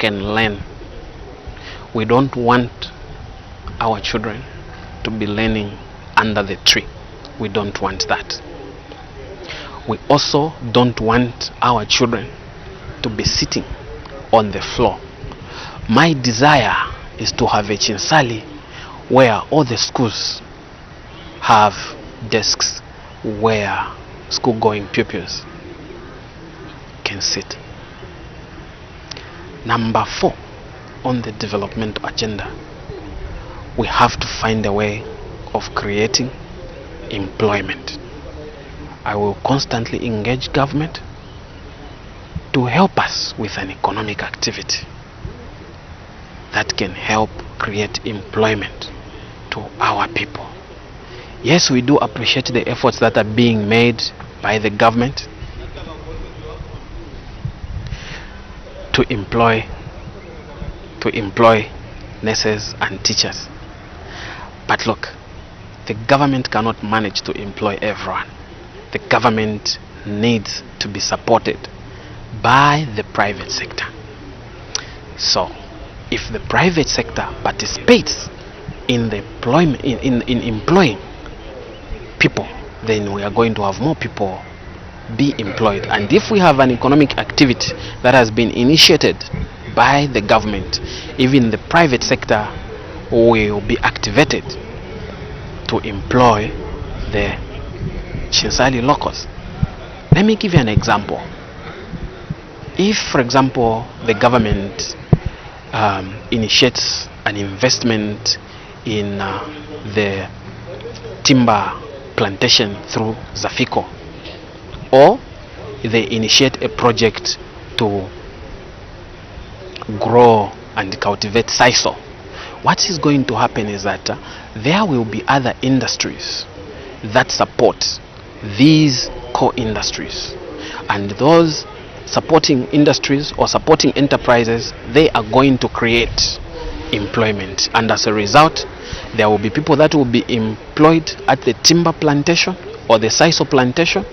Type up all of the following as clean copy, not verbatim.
can learn. We don't want our children to be learning under the tree. We don't want that. We also don't want our children to be sitting on the floor. My desire is to have a Chinsali where all the schools have desks where school-going pupils can sit. Number 4 on the development agenda, we have to find a way of creating employment. I will constantly engage government to help us with an economic activity that can help create employment to our people. Yes, we do appreciate the efforts that are being made by the government to employ nurses and teachers. But look, the government cannot manage to employ everyone. The government needs to be supported by the private sector. So, if the private sector participates in the employment, in employing people, then we are going to have more people be employed. And if we have an economic activity that has been initiated by the government, even the private sector will be activated to employ the Chinsali locals. Let me give you an example. If, for example, the government initiates an investment in the timber plantation through Zafico, or they initiate a project to grow and cultivate sisal, what is going to happen is that there will be other industries that support these core industries, and those supporting industries or supporting enterprises, they are going to create employment, and as a result there will be people that will be employed at the timber plantation or the sisal plantation.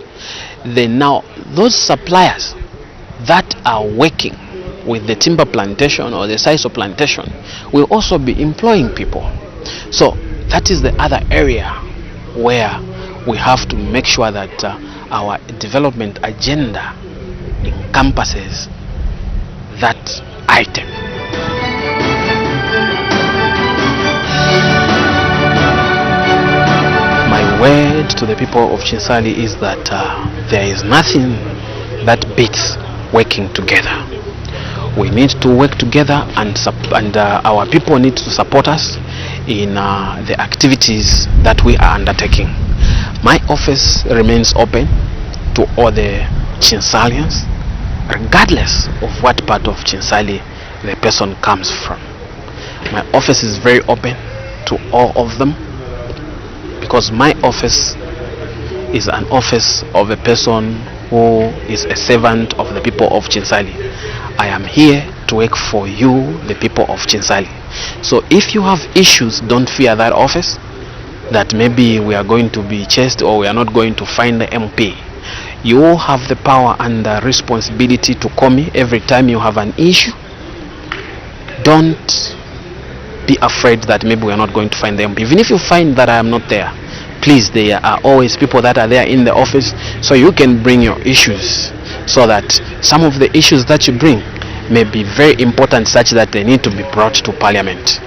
Then now those suppliers that are working with the timber plantation or the sisal plantation will also be employing people. So that is the other area where we have to make sure that our development agenda encompasses that item. My word to the people of Chinsali is that there is nothing that beats working together. We need to work together, and our people need to support us in the activities that we are undertaking. My office remains open to all the Chinsalians, regardless of what part of Chinsali the person comes from. My office is very open to all of them, because my office is an office of a person who is a servant of the people of Chinsali. I am here to work for you, the people of Chinsali. So if you have issues, don't fear that office, that maybe we are going to be chased or we are not going to find the MP. You have the power and the responsibility to call me every time you have an issue. Don't be afraid that maybe we are not going to find the MP. Even if you find that I am not there, please, there are always people that are there in the office, so you can bring your issues, so that some of the issues that you bring may be very important, such that they need to be brought to Parliament.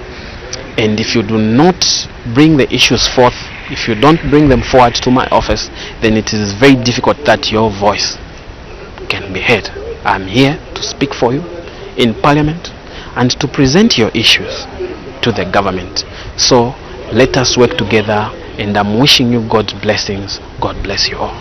And if you do not bring the issues forth, if you don't bring them forward to my office, then it is very difficult that your voice can be heard. I'm here to speak for you in Parliament and to present your issues to the government. So let us work together, and I'm wishing you God's blessings. God bless you all.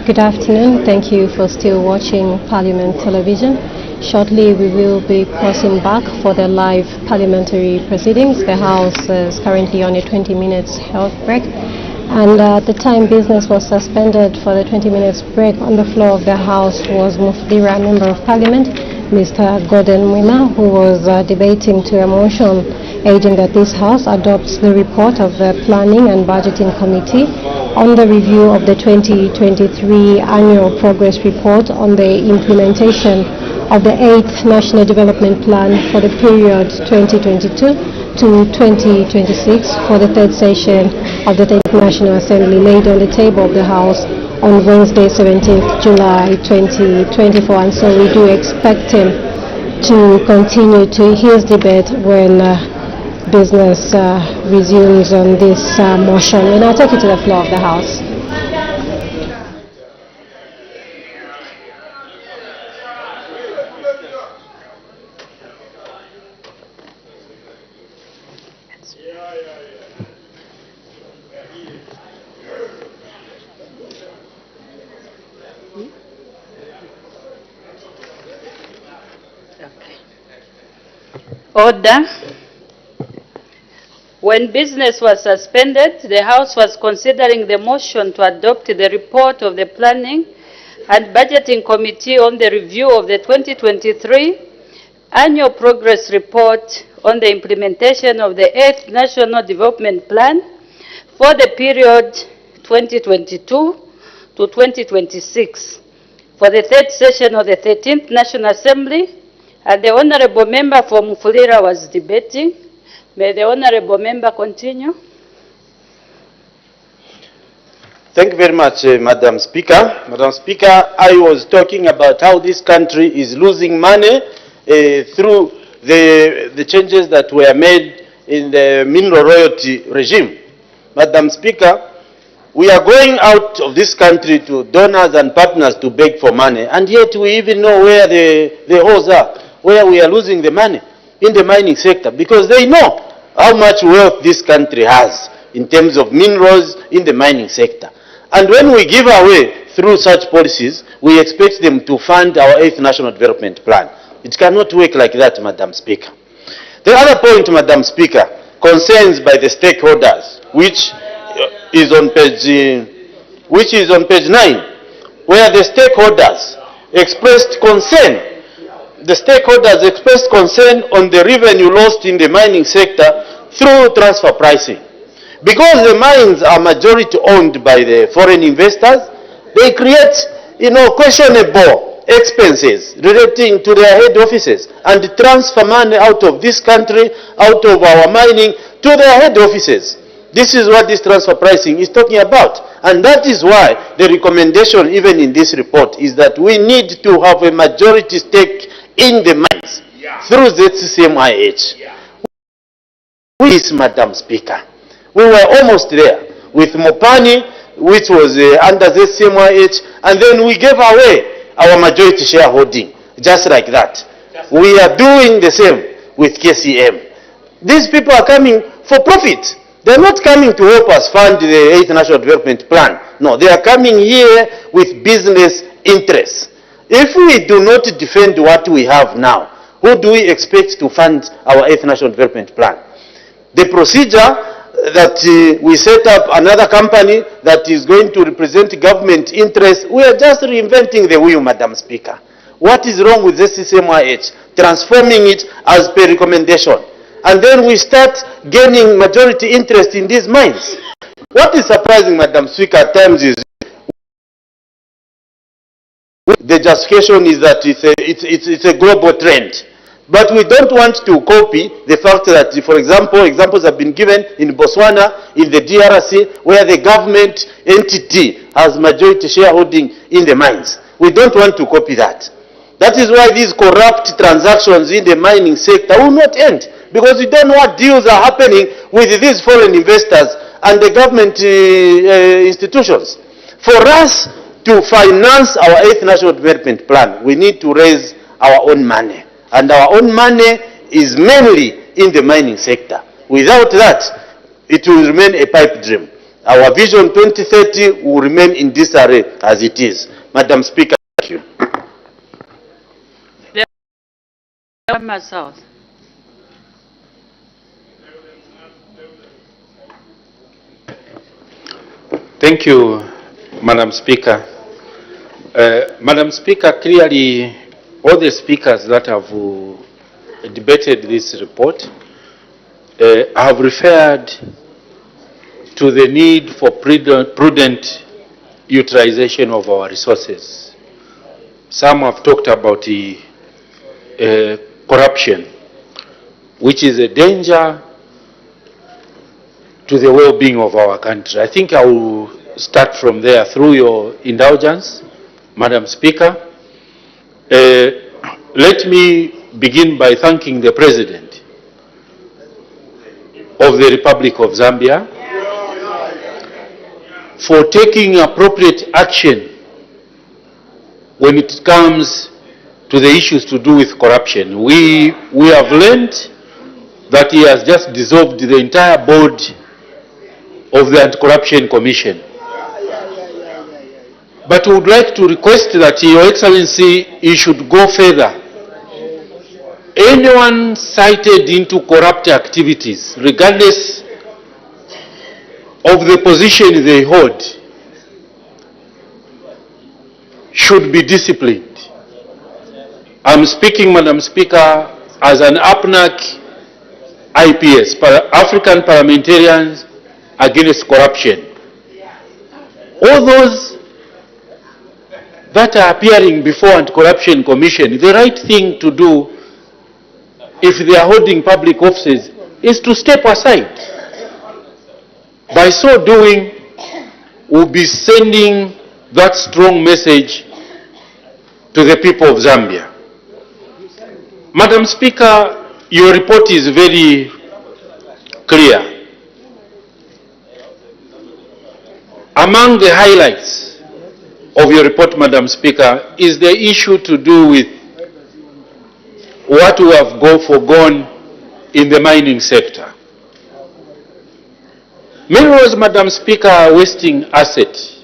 Good afternoon. Thank you for still watching Parliament Television. Shortly we will be crossing back for the live parliamentary proceedings. The House is currently on a 20 minutes health break, and at the time business was suspended for the 20 minutes break, on the floor of the House was Mufdira, Member of Parliament, Mr. Gordon Mwima, who was debating to a motion urging that this House adopts the report of the Planning and Budgeting Committee on the review of the 2023 Annual Progress Report on the implementation of the 8th National Development Plan for the period 2022 to 2026 for the third session of the 10th National Assembly, laid on the table of the House on Wednesday, 17th July 2024. And so we do expect him to continue to his debate when business resumes on this motion. We now take it to the floor of the House. Order. When business was suspended, the House was considering the motion to adopt the report of the Planning and Budgeting Committee on the review of the 2023 Annual Progress Report on the implementation of the 8th National Development Plan for the period 2022 to 2026 for the third session of the 13th National Assembly, and the Honorable Member for Mufulira was debating. May the Honorable Member continue. Thank you very much, Madam Speaker. Madam Speaker, I was talking about how this country is losing money through the changes that were made in the mineral royalty regime. Madam Speaker, we are going out of this country to donors and partners to beg for money, and yet we even know where the holes are, where we are losing the money in the mining sector, because they know how much wealth this country has in terms of minerals in the mining sector. And when we give away through such policies, we expect them to fund our 8th National Development Plan. It cannot work like that, Madam Speaker. The other point, Madam Speaker, concerns by the stakeholders, which is on page 9, where the stakeholders expressed concern. The stakeholders expressed concern on the revenue lost in the mining sector through transfer pricing. Because the mines are majority owned by the foreign investors, they create, questionable expenses relating to their head offices and transfer money out of this country, out of our mining, to their head offices. This is what this transfer pricing is talking about. And that is why the recommendation, even in this report, is that we need to have a majority stake in the mines through ZCCMIH. With Madam Speaker, we were almost there with Mopani, which was under ZCCMIH, and then we gave away our majority shareholding, just like that. We are doing the same with KCM. These people are coming for profit. They're not coming to help us fund the 8th National Development Plan. No, they are coming here with business interests. If we do not defend what we have now, who do we expect to fund our 8th National Development Plan? The procedure that we set up another company that is going to represent government interests, we are just reinventing the wheel, Madam Speaker. What is wrong with this CCMIH? Transforming it as per recommendation. And then we start gaining majority interest in these mines. What is surprising, Madam Speaker, at times is the justification is that it's a global trend. But we don't want to copy the fact that, for example, examples have been given in Botswana, in the DRC, where the government entity has majority shareholding in the mines. We don't want to copy that. That is why these corrupt transactions in the mining sector will not end, because we don't know what deals are happening with these foreign investors and the government institutions. For us to finance our 8th National Development Plan, we need to raise our own money. And our own money is mainly in the mining sector. Without that, it will remain a pipe dream. Our Vision 2030 will remain in disarray as it is. Madam Speaker, thank you. Thank you, Madam Speaker. Madam Speaker, clearly all the speakers that have debated this report have referred to the need for prudent utilization of our resources. Some have talked about the corruption, which is a danger to the well-being of our country. I think I will start from there through your indulgence, Madam Speaker. Let me begin by thanking the President of the Republic of Zambia for taking appropriate action when it comes to the issues to do with corruption. We have learned that he has just dissolved the entire board of the Anti-Corruption Commission. But we would like to request that Your Excellency, you should go further. Anyone cited into corrupt activities, regardless of the position they hold, should be disciplined. I'm speaking, Madam Speaker, as an APNAC IPS, African Parliamentarians Against Corruption. All those that are appearing before Anti-Corruption Commission, the right thing to do if they are holding public offices is to step aside. By so doing, we'll be sending that strong message to the people of Zambia. Madam Speaker, your report is very clear. Among the highlights of your report, Madam Speaker, is the issue to do with what we have foregone in the mining sector. Minerals, Madam Speaker, are wasting assets.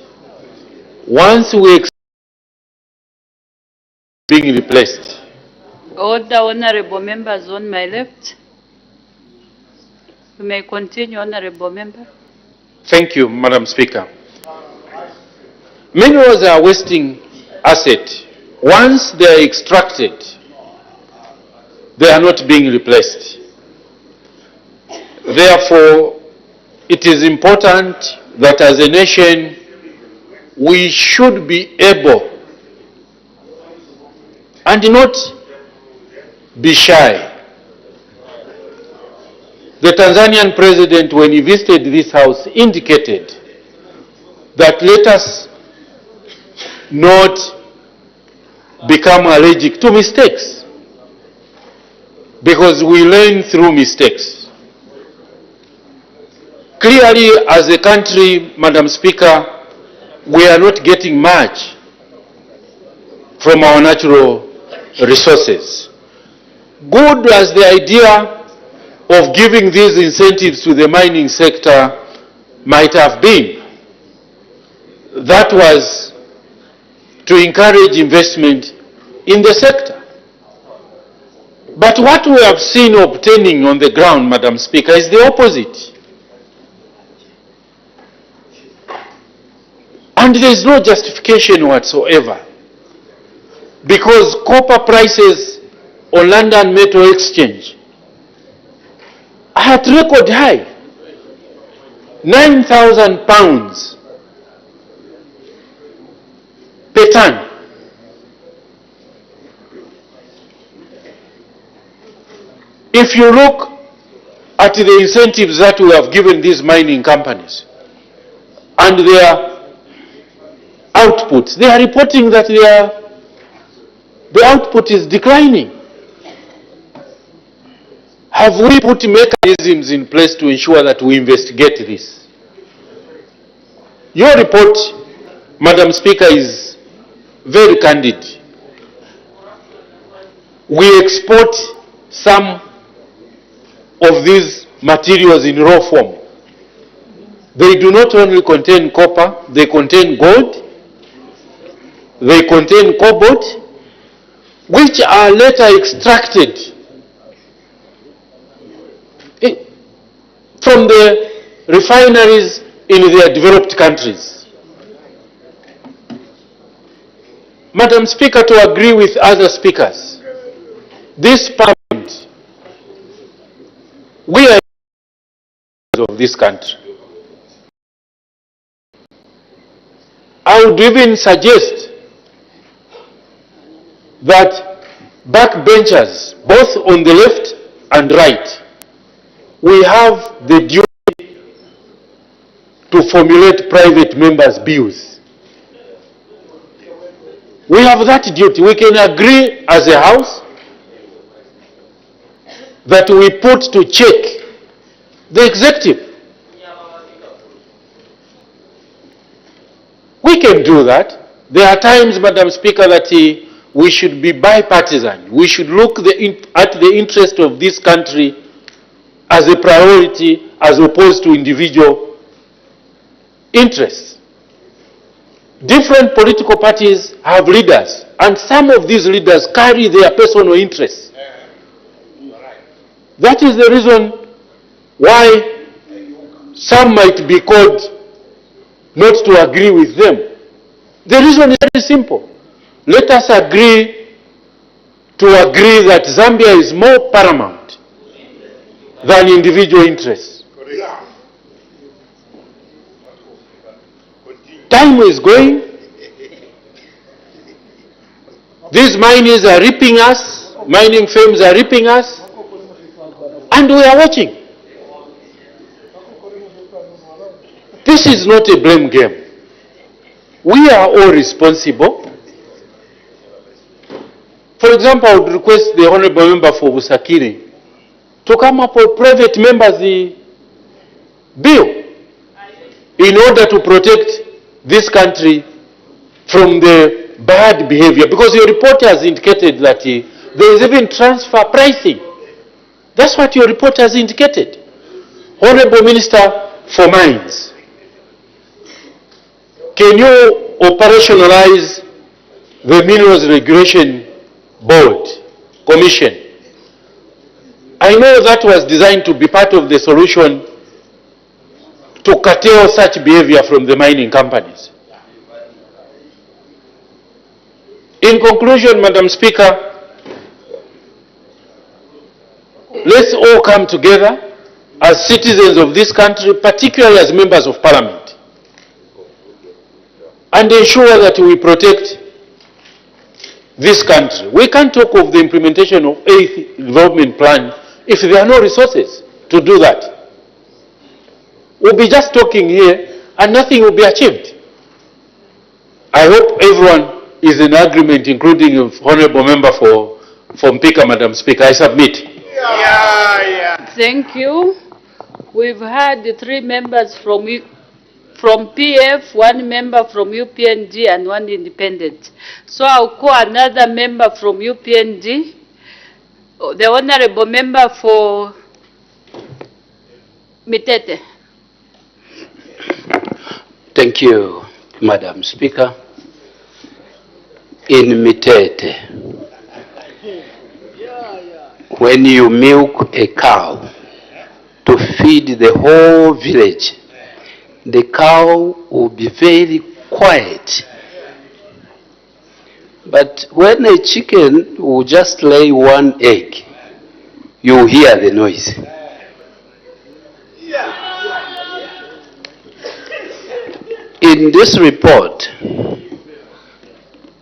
Once we being replaced. Order, honorable members on my left. You may continue, honorable member. Thank you, Madam Speaker. Minerals are wasting assets. Once they are extracted, they are not being replaced. Therefore, it is important that as a nation, we should be able and not be shy. The Tanzanian president, when he visited this house, indicated that let us not become allergic to mistakes, because we learn through mistakes. Clearly, as a country, Madam Speaker, we are not getting much from our natural resources. Good as the idea of giving these incentives to the mining sector might have been, that was to encourage investment in the sector. But what we have seen obtaining on the ground, Madam Speaker, is the opposite. And there is no justification whatsoever, because copper prices on London Metal Exchange are at record high, £9,000 per ton. If you look at the incentives that we have given these mining companies and their outputs, they are reporting that the output is declining. Have we put mechanisms in place to ensure that we investigate this? Your report, Madam Speaker, is very candid. We export some of these materials in raw form. They do not only contain copper, they contain gold, they contain cobalt, which are later extracted from the refineries in their developed countries. Madam Speaker, to agree with other speakers, this Parliament, we are of this country. I would even suggest that backbenchers, both on the left and right, we have the duty to formulate private members' bills. We have that duty. We can agree as a house that we put to check the executive. We can do that. There are times, Madam Speaker, that we should be bipartisan. We should look at the interest of this country as a priority as opposed to individual interests. Different political parties have leaders, and some of these leaders carry their personal interests. That is the reason why some might be called not to agree with them. The reason is very simple. Let us agree that Zambia is more paramount than individual interests. Time is going. These miners are ripping us, mining firms are ripping us, and we are watching. This is not a blame game. We are all responsible. For example, I would request the Honorable Member for Busakiri to come up with private members' bill in order to protect this country from the bad behavior. Because your report has indicated that there is even transfer pricing. That's what your report has indicated. Honorable Minister for Mines, can you operationalize the Minerals Regulation Board, Commission? I know that was designed to be part of the solution to curtail such behavior from the mining companies. In conclusion, Madam Speaker, let's all come together as citizens of this country, particularly as members of Parliament, and ensure that we protect this country. We can't talk of the implementation of 8th development plan if there are no resources to do that. We'll be just talking here and nothing will be achieved. I hope everyone is in agreement, including the Honourable Member for Mpika, Madam Speaker. I submit. Thank you. We've had 3 members from PF, 1 member from UPND, and 1 independent. So I'll call another member from UPND, the Honorable Member for Mitete. Thank you, Madam Speaker. In Mitete, when you milk a cow to feed the whole village, the cow will be very quiet. But when a chicken will just lay 1 egg, you hear the noise. In this report,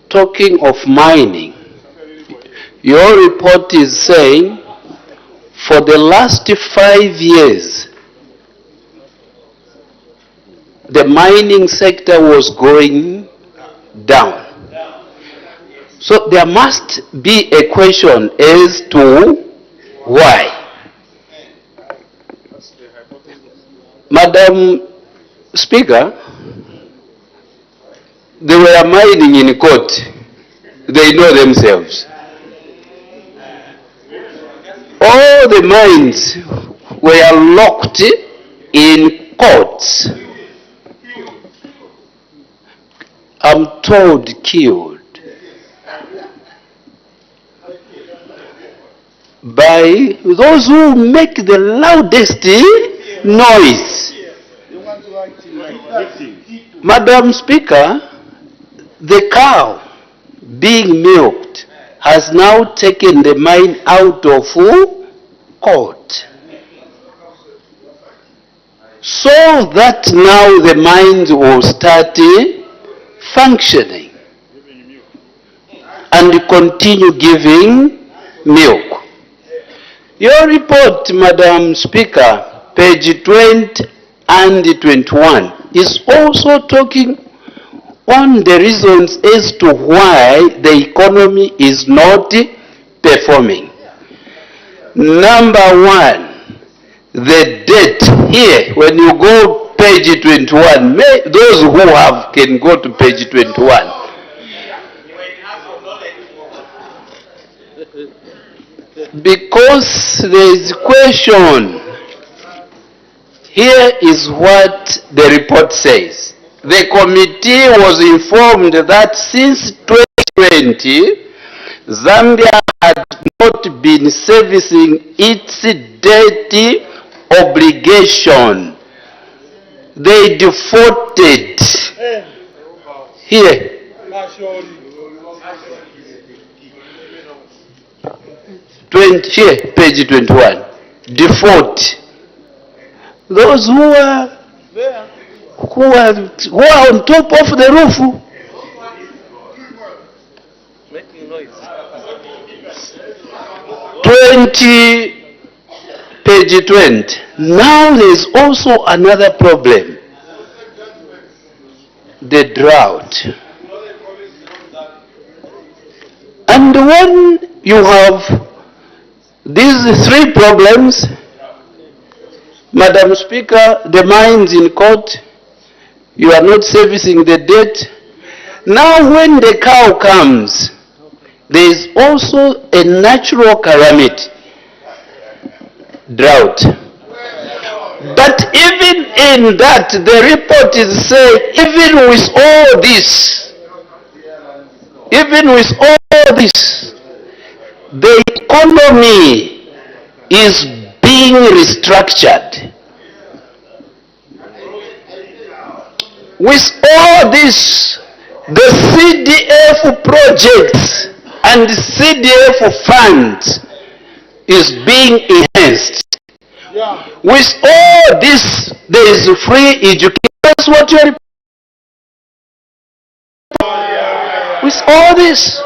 talking of mining, your report is saying for the last 5 years, the mining sector was going down. So there must be a question as to why. Madam Speaker, they were mining in court. They know themselves. All the mines were locked in courts. I'm told killed by those who make the loudest noise. Madam Speaker, the cow being milked has now taken the mine out of court, so that now the mines will start functioning and continue giving milk. Your report, Madam Speaker, page 20 and 21, is also talking on the reasons as to why the economy is not performing. Number one, the debt. Here, when you go page 21, those who have can go to page 21. Because there is question. Here is what the report says. The committee was informed that since 2020, Zambia had not been servicing its debt obligation. They defaulted. Here. Here, page 21. Default. Those who are on top of the roof. Making noise. 20, page 20. Now there is also another problem. The drought. And when you have these three problems, Madam Speaker, the mines in court, you are not servicing the debt. Now when the cow comes, there is also a natural calamity, drought. But even in that, the report is saying, even with all this, the economy is being restructured. With all this, the CDF projects and CDF funds is being enhanced. With all this, there is free education. That's what you're. With all this,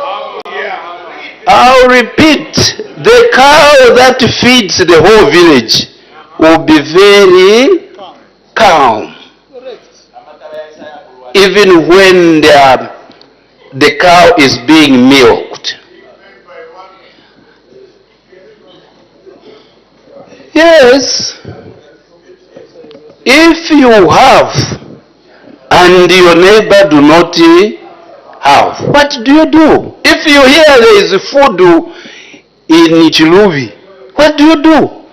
I'll repeat, the cow that feeds the whole village will be very calm. Even when the cow is being milked. Yes, if you have and your neighbor do not have, what do you do? If you hear there is food in Chiluvi, what do you do?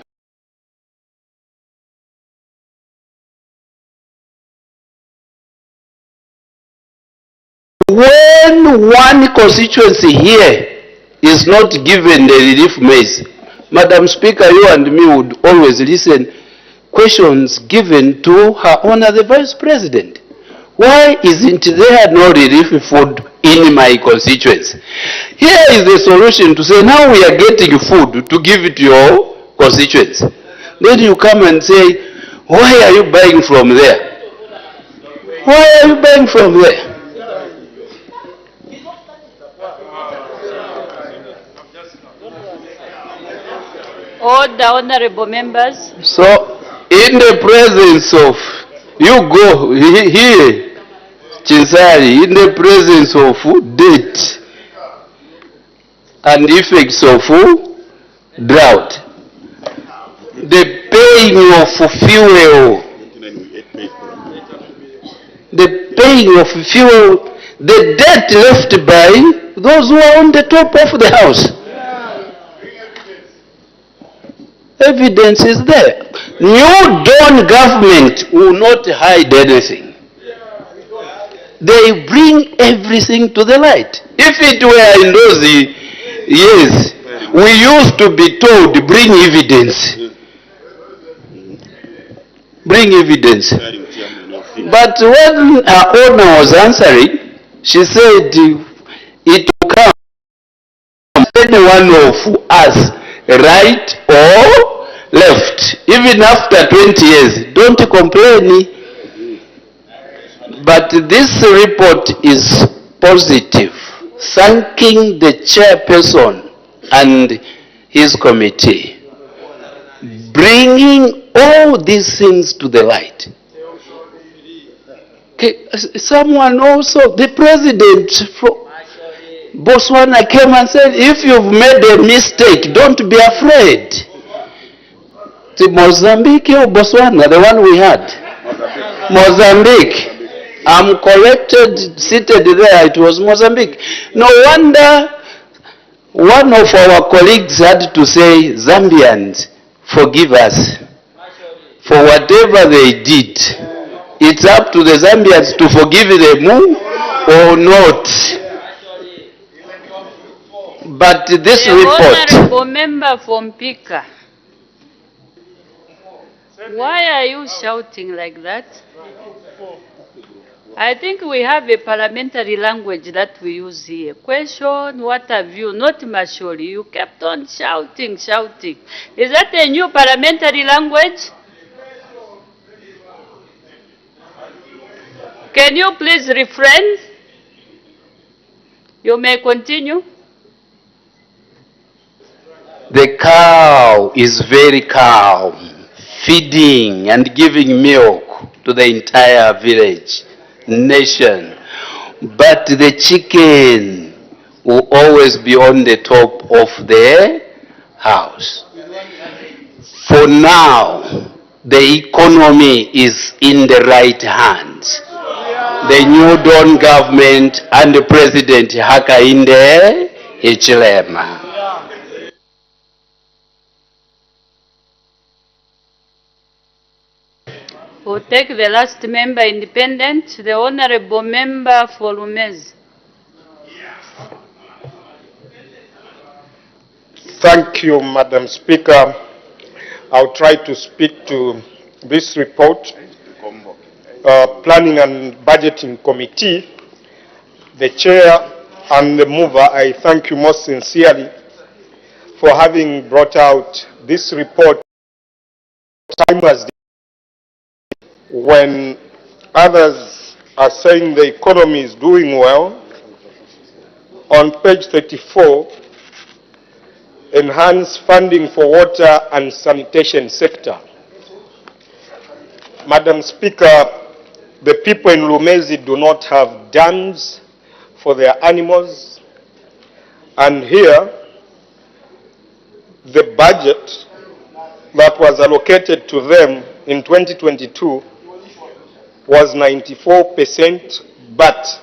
When one constituency here is not given the relief maize, Madam Speaker, you and me would always listen questions given to Her Honor the Vice President. Why isn't there no relief food in my constituency? Here is the solution to say, now we are getting food to give it to your constituency. Then you come and say, why are you buying from there? Why are you buying from there? Order, honorable members. So, in the presence of, you go here, Chinsari, in the presence of debt and effects of drought, the paying of fuel, the debt left by those who are on the top of the house. Evidence is there. New Dawn government will not hide anything. They bring everything to the light. If it were in those years, we used to be told, bring evidence. Bring evidence. But when her owner was answering, she said, it will come any one of us, right or left, even after 20 years. Don't complain. But this report is positive, thanking the chairperson and his committee, bringing all these things to the light. Okay, someone also, the president from Botswana came and said, if you've made a mistake, don't be afraid. The Mozambique or Botswana, the one we had? Mozambique. I'm corrected, seated there, it was Mozambique. No wonder one of our colleagues had to say, Zambians, forgive us for whatever they did. It's up to the Zambians to forgive them or not. But this report... Honorable member from Pika, why are you shouting like that? I think we have a parliamentary language that we use here. Question, what have you? Not Mashori. You kept on shouting. Is that a new parliamentary language? Can you please refrain? You may continue. The cow is very calm, feeding and giving milk to the entire village, nation. But the chicken will always be on the top of the house. For now, the economy is in the right hands. The New Dawn government and the President Hakainde Hichilema. We'll take the last member independent, the Honorable Member for Lumezi. Thank you, Madam Speaker. I'll try to speak to this report. Planning and Budgeting Committee, the Chair and the mover, I thank you most sincerely for having brought out this report. Time was when others are saying the economy is doing well. On page 34, enhance funding for water and sanitation sector. Madam Speaker, the people in Lumezi do not have dams for their animals, and here the budget that was allocated to them in 2022 was 94%, but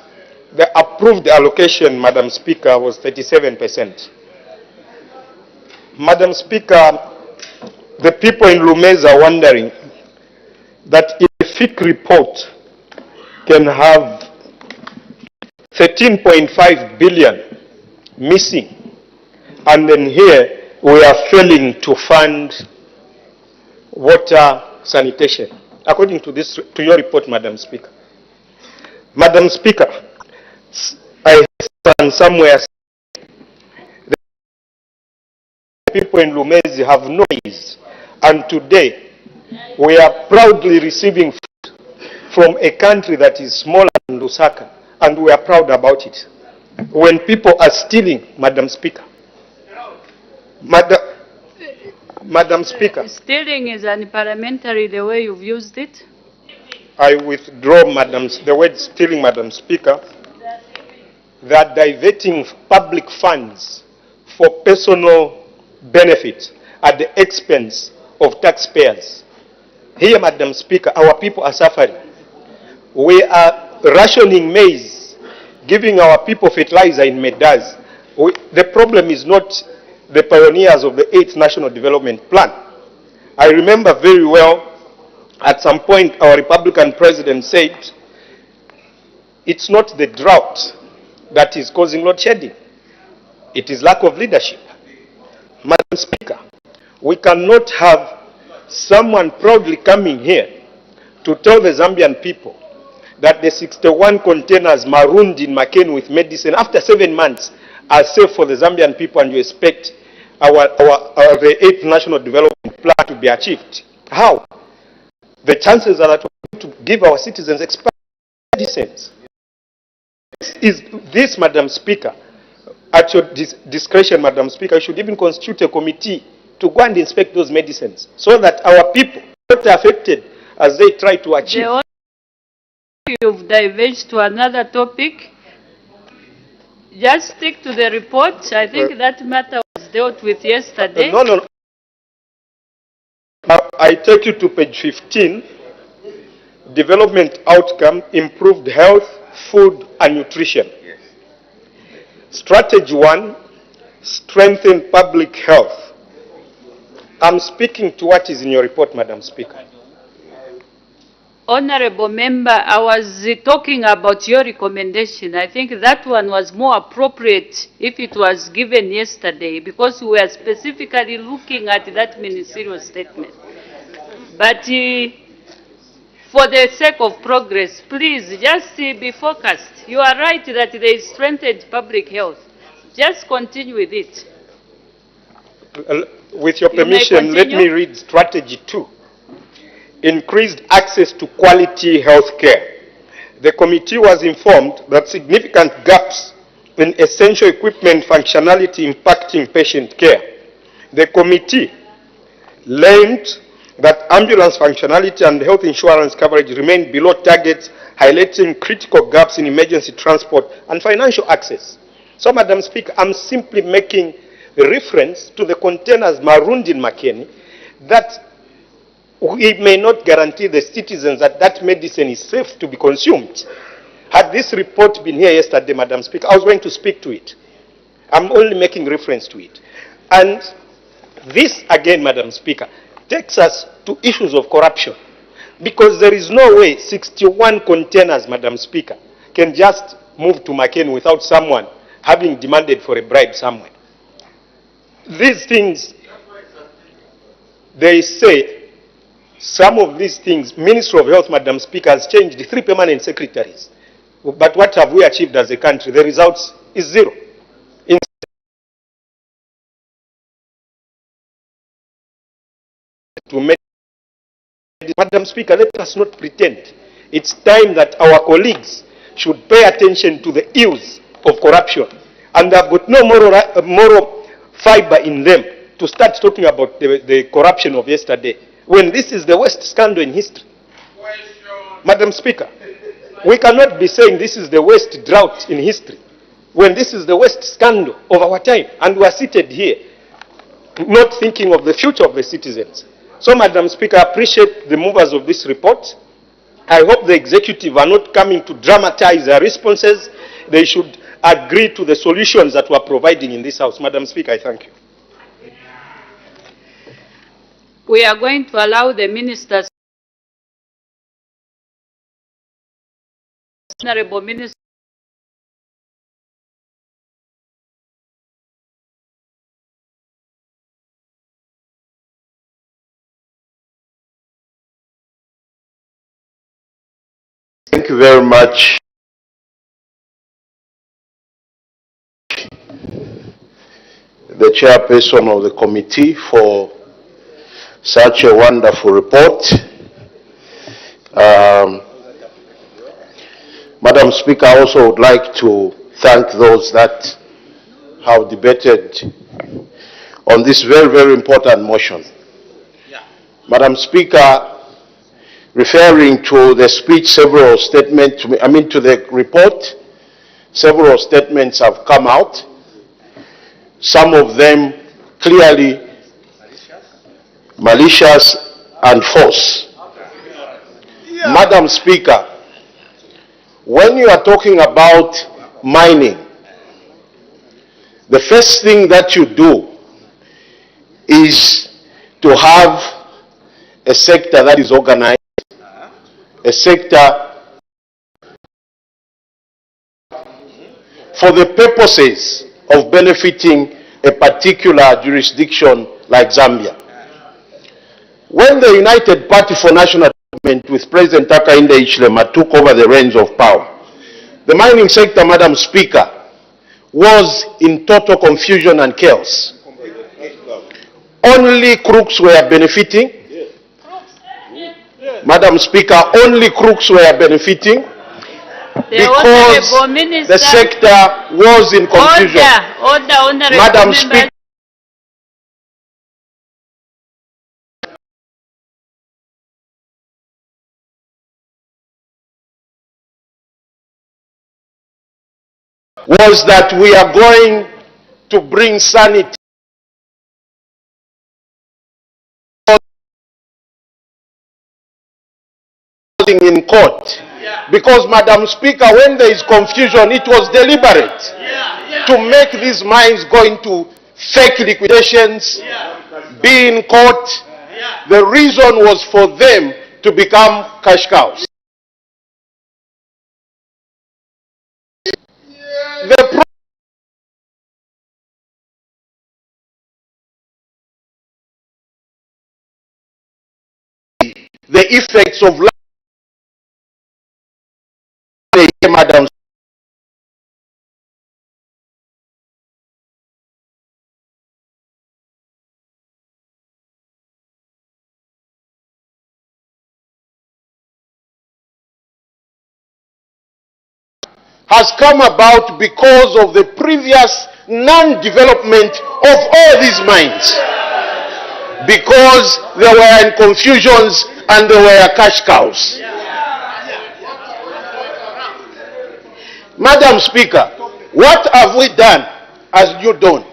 the approved allocation, Madam Speaker, was 37%. Madam Speaker, the people in Lumezi are wondering that if a FIC report can have 13.5 billion missing, and then here we are failing to fund water sanitation, according to your report, Madam Speaker. Madam Speaker, I stand somewhere the people in Lumezi have noise, and today we are proudly receiving food from a country that is smaller than Lusaka, and we are proud about it. When people are stealing, Madam Speaker, Madam Speaker. Stealing is unparliamentary the way you've used it. I withdraw the word stealing, Madam Speaker. They are diverting public funds for personal benefit at the expense of taxpayers. Here, Madam Speaker, our people are suffering. We are rationing maize, giving our people fertilizer in Medaz. The problem is not the pioneers of the 8th National Development Plan. I remember very well, at some point, our Republican president said, it's not the drought that is causing load shedding. It is lack of leadership. Madam Speaker, we cannot have someone proudly coming here to tell the Zambian people that the 61 containers marooned in Makeni with medicine after 7 months are safe for the Zambian people, and you expect the 8th National Development Plan to be achieved. How? The chances are that we need to give our citizens expire. medicines. Is this, Madam Speaker, at your discretion, Madam Speaker, you should even constitute a committee to go and inspect those medicines so that our people are not affected as they try to achieve. You've diverged to another topic. Just stick to the report. I think that matter was dealt with yesterday. No. I take you to page 15. Development outcome, improved health, food and nutrition. Yes. Strategy 1, strengthen public health. I'm speaking to what is in your report, Madam Speaker. Honorable Member, I was talking about your recommendation. I think that one was more appropriate if it was given yesterday, because we were specifically looking at that ministerial statement. But for the sake of progress, please just be focused. You are right that there is strengthened public health. Just continue with it. With your permission, let me read strategy 2. Increased access to quality health care. The committee was informed that significant gaps in essential equipment functionality impacting patient care. The committee learned that ambulance functionality and health insurance coverage remained below targets, highlighting critical gaps in emergency transport and financial access. So, Madam Speaker, I'm simply making a reference to the containers marooned in Makeni that we may not guarantee the citizens that that medicine is safe to be consumed. Had this report been here yesterday, Madam Speaker, I was going to speak to it. I'm only making reference to it. And this, again, Madam Speaker, takes us to issues of corruption. Because there is no way 61 containers, Madam Speaker, can just move to Makeni without someone having demanded for a bribe somewhere. These things, they say, some of these things, Ministry of Health, Madam Speaker, has changed 3 permanent secretaries. But what have we achieved as a country? The results is 0. Madam Speaker, let us not pretend. It's time that our colleagues should pay attention to the ills of corruption. And they've got no moral fiber in them to start talking about the corruption of yesterday, when this is the worst scandal in history. Madam Speaker, we cannot be saying this is the worst drought in history, when this is the worst scandal of our time, and we are seated here not thinking of the future of the citizens. So, Madam Speaker, I appreciate the movers of this report. I hope the executive are not coming to dramatize their responses. They should agree to the solutions that we are providing in this House. Madam Speaker, I thank you. We are going to allow the ministers. Honorable Minister. Thank you very much. The chairperson of the committee for such a wonderful report. Madam Speaker, I also would like to thank those that have debated on this very, very important motion. Madam Speaker, referring to the speech, several statements, to the report, several statements have come out. Some of them clearly malicious and false. Madam Speaker, when you are talking about mining, the first thing that you do is to have a sector that is organized, a sector for the purposes of benefiting a particular jurisdiction like Zambia. When the United Party for National Development with President Hakainde Hichilema took over the reins of power, the mining sector, Madam Speaker, was in total confusion and chaos. Only crooks were benefiting. Madam Speaker, only crooks were benefiting. because Honorable Minister, the sector was in confusion. Order, Honorable Madam Member. Speaker, was that we are going to bring sanity in court. Because, Madam Speaker, when there is confusion, it was deliberate to make these mines go into fake liquidations, be in court. The reason was for them to become cash cows. The effects of life, Madam, has come about because of the previous non-development of all these mines. Because they were in confusions and they were cash cows. Madam Speaker, what have we done as New Dawn?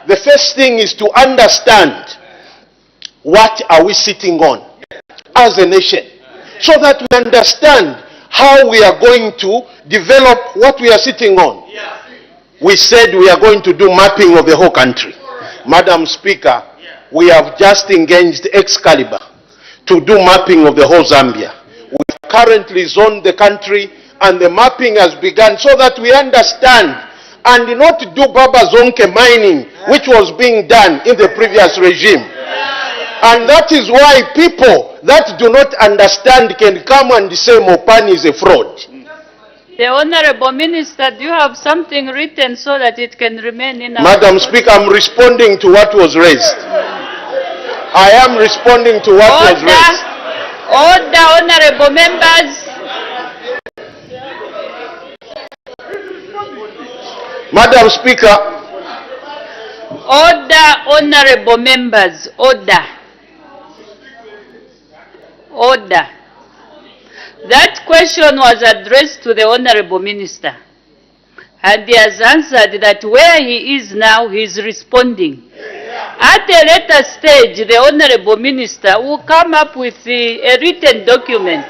The first thing is to understand what are we sitting on as a nation, so that we understand how we are going to develop what we are sitting on. We said we are going to do mapping of the whole country. Madam Speaker, we have just engaged Excalibur to do mapping of the whole Zambia. We have currently zoned the country and the mapping has begun so that we understand and not do Baba Zonke mining, which was being done in the previous regime. And that is why people that do not understand can come and say Mopani is a fraud. The Honorable Minister, do you have something written so that it can remain in our... Madam Speaker, I'm responding to what was raised. I am responding to what was raised. Order, Honorable Members. Madam Speaker. Order, Honorable Members. Order. Order. That question was addressed to the Honorable Minister. And he has answered that where he is now, he is responding. At a later stage, the Honorable Minister will come up with a written document.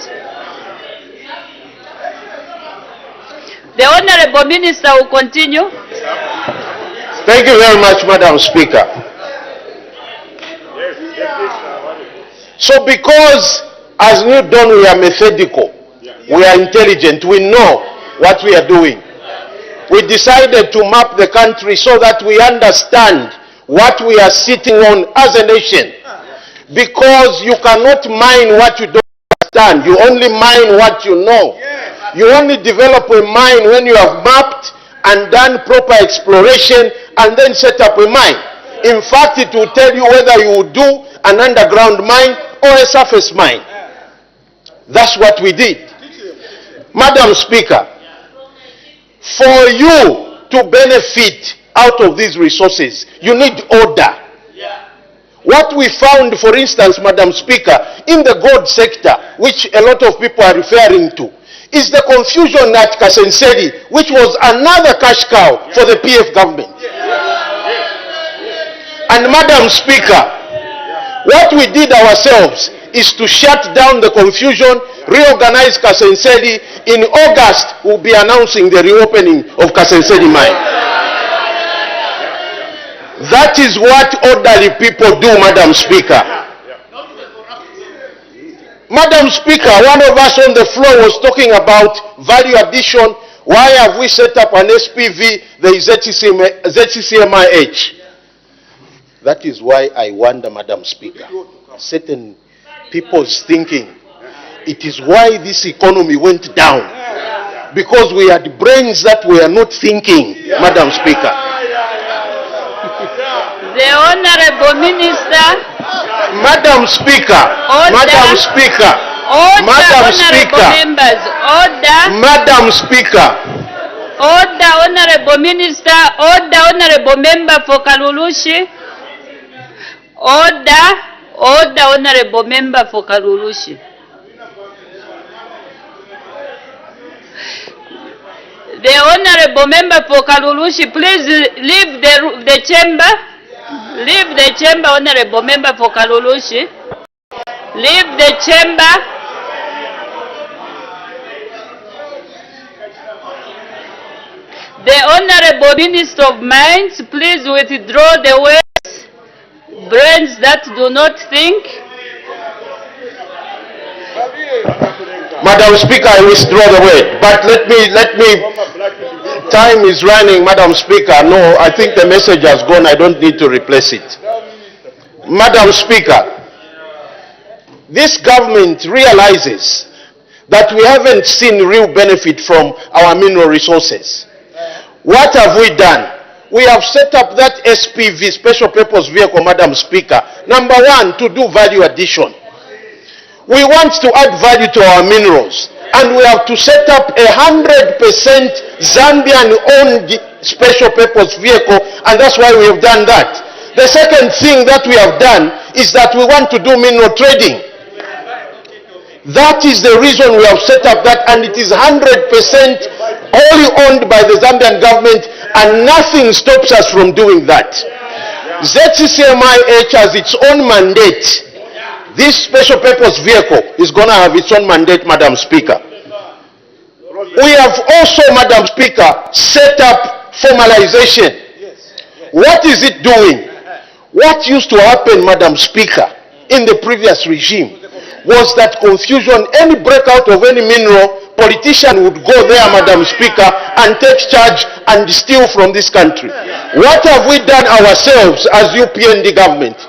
The Honorable Minister will continue. Thank you very much, Madam Speaker. So because as New Dawn we are methodical, we are intelligent, we know what we are doing. We decided to map the country so that we understand what we are sitting on as a nation. Because you cannot mine what you don't understand. You only mine what you know. You only develop a mine when you have mapped and done proper exploration and then set up a mine. In fact, it will tell you whether you will do an underground mine or a surface mine. That's what we did. Madam Speaker, for you to benefit out of these resources, you need order. What we found, for instance, Madam Speaker, in the gold sector, which a lot of people are referring to, is the confusion at Kasenseri, which was another cash cow for the PF government. And Madam Speaker, what we did ourselves is to shut down the confusion, reorganize Kasenseri. In August, we'll be announcing the reopening of Kasenseri mine. That is what orderly people do, Madam Speaker. Madam Speaker, one of us on the floor was talking about value addition. Why have we set up an SPV, the ZCCMIH? That is why I wonder, Madam Speaker, certain people's thinking. It is why this economy went down. Because we had brains that were not thinking, Madam Speaker. The Honorable Minister. Madam Speaker, Order. Madam Speaker, Order, Madam Honorable Speaker, Members. Order. Madam Speaker. Order, Honorable Minister. Order, Honorable Member for Kalulushi. Order. Order, Honorable Member for Kalulushi. The Honorable Member for Kalulushi, please leave the chamber. Leave the chamber, Honorable Member for Kalulushi. Leave the chamber. The Honorable Minister of Mines, please withdraw the words, brains that do not think. Madam Speaker, I withdraw the word. But let me, time is running, Madam Speaker. No, I think the message has gone. I don't need to replace it. Madam Speaker, this government realizes that we haven't seen real benefit from our mineral resources. What have we done? We have set up that SPV, Special Purpose Vehicle, Madam Speaker. Number one, to do value addition. We want to add value to our minerals, and we have to set up 100% Zambian-owned special purpose vehicle, and that's why we have done that. The second thing that we have done is that we want to do mineral trading. That is the reason we have set up that, and it is 100% wholly owned by the Zambian government, and nothing stops us from doing that. ZCCMIH has its own mandate. This special purpose vehicle is going to have its own mandate, Madam Speaker. We have also, Madam Speaker, set up formalization. What is it doing? What used to happen, Madam Speaker, in the previous regime was that confusion, any breakout of any mineral, politician would go there, Madam Speaker, and take charge and steal from this country. What have we done ourselves as UPND government?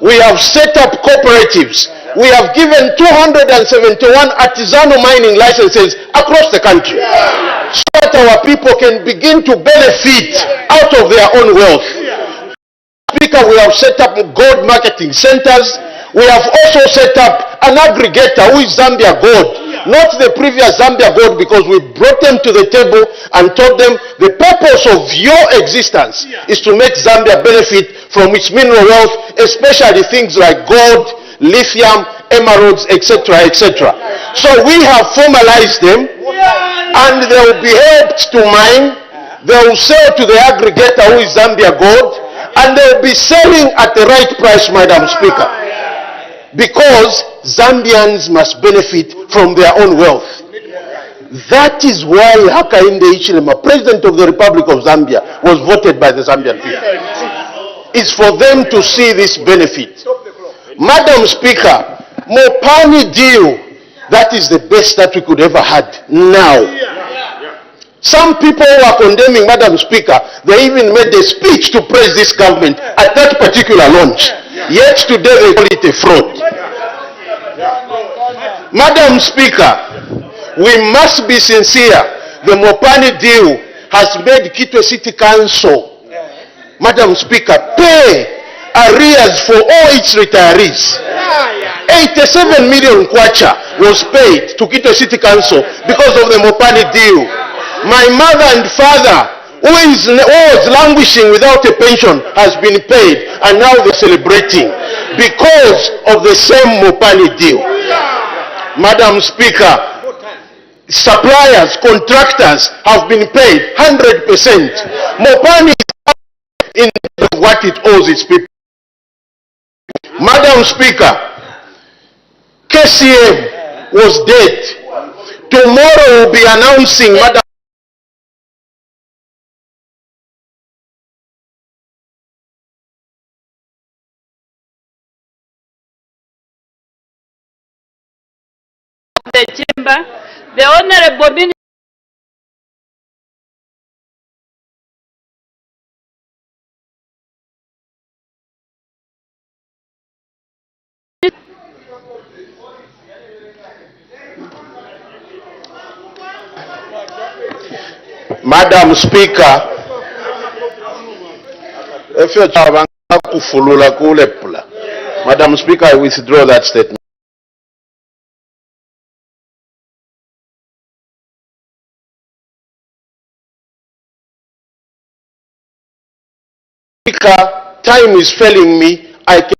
We have set up cooperatives. We have given 271 artisanal mining licenses across the country, so that our people can begin to benefit out of their own wealth. Speaker, we have set up gold marketing centers. We have also set up an aggregator who is Zambia Gold. Not the previous Zambia Gold, because we brought them to the table and told them the purpose of your existence is to make Zambia benefit from its mineral wealth, especially things like gold, lithium, emeralds, etc., etc. So we have formalized them, and they will be helped to mine. They will sell to the aggregator who is Zambia Gold, and they will be selling at the right price, Madam Speaker, because Zambians must benefit from their own wealth. That is why Hakainde Hichilema, President of the Republic of Zambia, was voted by the Zambian people. It's for them to see this benefit. Madam Speaker, Mopani deal, that is the best that we could ever had now. Some people who are condemning, Madam Speaker, they even made a speech to praise this government at that particular launch. Yet today they call it a fraud. Madam Speaker, we must be sincere. The Mopani deal has made Kitwe City Council, Madam Speaker, pay arrears for all its retirees. 87 million kwacha was paid to Kitwe City Council because of the Mopani deal. My mother and father, who was languishing without a pension, has been paid, and now they're celebrating because of the same Mopani deal. Madam Speaker, suppliers, contractors have been paid 100%. Mopani is in what it owes its people. Madam Speaker, KCM was dead. Tomorrow we'll be announcing, Madam the chamber, the Honorable Minister. Madam Speaker, if you're Madam Speaker, I withdraw that statement. Speaker, time is failing me. I can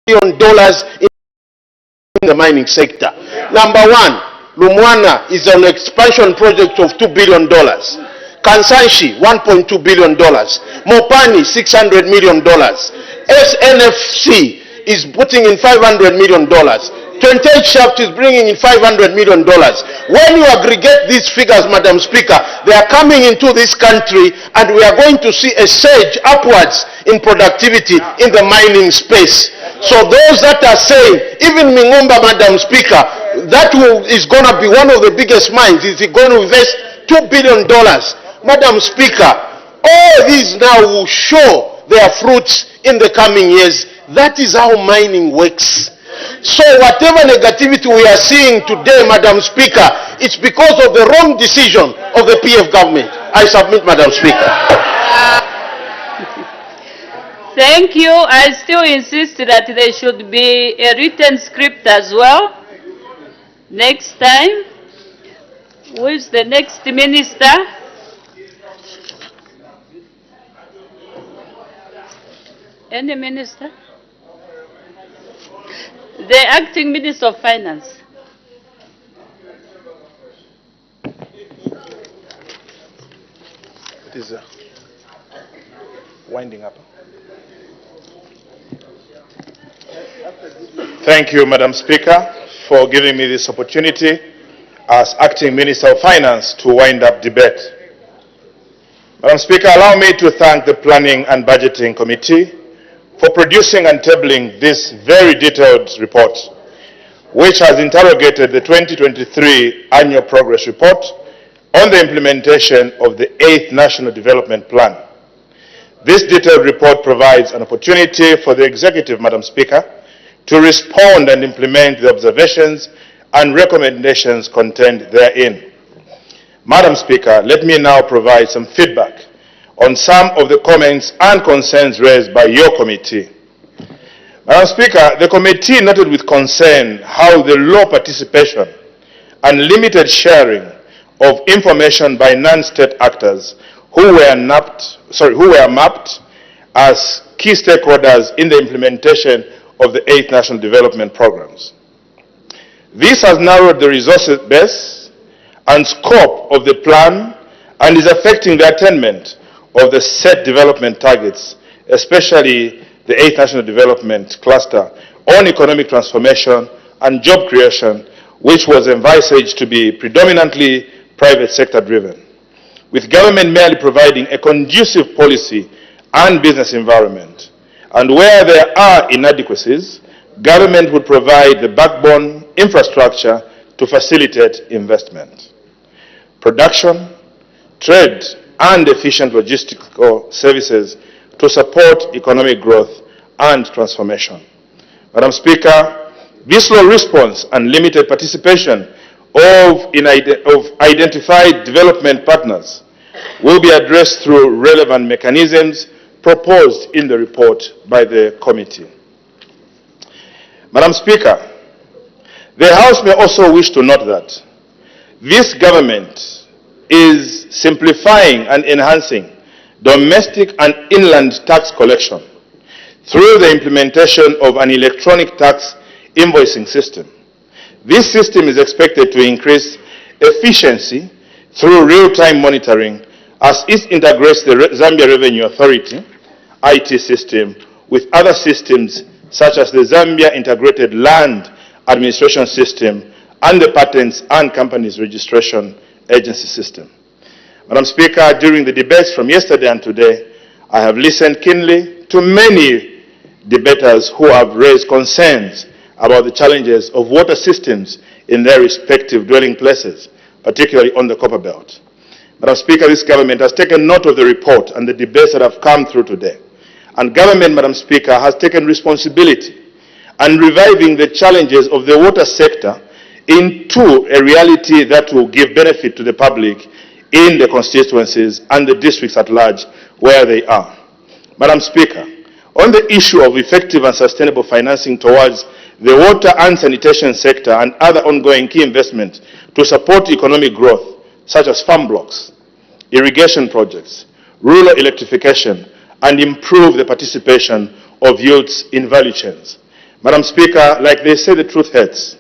$1 billion in the mining sector. Number one, Lumwana is an expansion project of $2 billion. Kansanshi, $1.2 billion. Mopani, $600 million. SNFC is putting in $500 million. 28 Shaft is bringing in $500 million. When you aggregate these figures, Madam Speaker, they are coming into this country and we are going to see a surge upwards in productivity in the mining space. So those that are saying, even Mingomba, Madam Speaker, that is going to be one of the biggest mines, is going to invest $2 billion. Madam Speaker, all these now will show their fruits in the coming years. That is how mining works. So whatever negativity we are seeing today, Madam Speaker, it's because of the wrong decision of the PF government. I submit, Madam Speaker. Thank you. I still insist that there should be a written script as well. Next time. Who is the next minister? Any minister? The acting Minister of Finance. It is winding up. Thank you, Madam Speaker, for giving me this opportunity as acting Minister of Finance to wind up debate. Madam Speaker, allow me to thank the Planning and Budgeting Committee for producing and tabling this very detailed report, which has interrogated the 2023 Annual Progress Report on the implementation of the 8th National Development Plan. This detailed report provides an opportunity for the Executive, Madam Speaker, to respond and implement the observations and recommendations contained therein. Madam Speaker, let me now provide some feedback on some of the comments and concerns raised by your committee. Madam Speaker, the committee noted with concern how the low participation and limited sharing of information by non-state actors who were mapped as key stakeholders in the implementation of the 8th National Development Programs. This has narrowed the resources base and scope of the plan and is affecting the attainment of the set development targets, especially the 8th National Development Cluster on economic transformation and job creation, which was envisaged to be predominantly private sector driven, with government merely providing a conducive policy and business environment. And where there are inadequacies, government would provide the backbone infrastructure to facilitate investment. Production, trade, and efficient logistical services to support economic growth and transformation. Madam Speaker, this slow response and limited participation of identified development partners will be addressed through relevant mechanisms proposed in the report by the committee. Madam Speaker, the House may also wish to note that this government is simplifying and enhancing domestic and inland tax collection through the implementation of an electronic tax invoicing system. This system is expected to increase efficiency through real-time monitoring as it integrates the Zambia Revenue Authority IT system with other systems such as the Zambia Integrated Land Administration System and the Patents and Companies Registration Agency system. Madam Speaker, during the debates from yesterday and today, I have listened keenly to many debaters who have raised concerns about the challenges of water systems in their respective dwelling places, particularly on the Copper Belt. Madam Speaker, this government has taken note of the report and the debates that have come through today. And government, Madam Speaker, has taken responsibility and reviving the challenges of the water sector into a reality that will give benefit to the public in the constituencies and the districts at large where they are. Madam Speaker, on the issue of effective and sustainable financing towards the water and sanitation sector and other ongoing key investments to support economic growth, such as farm blocks, irrigation projects, rural electrification, and improve the participation of youths in value chains. Madam Speaker, like they say, the truth hurts.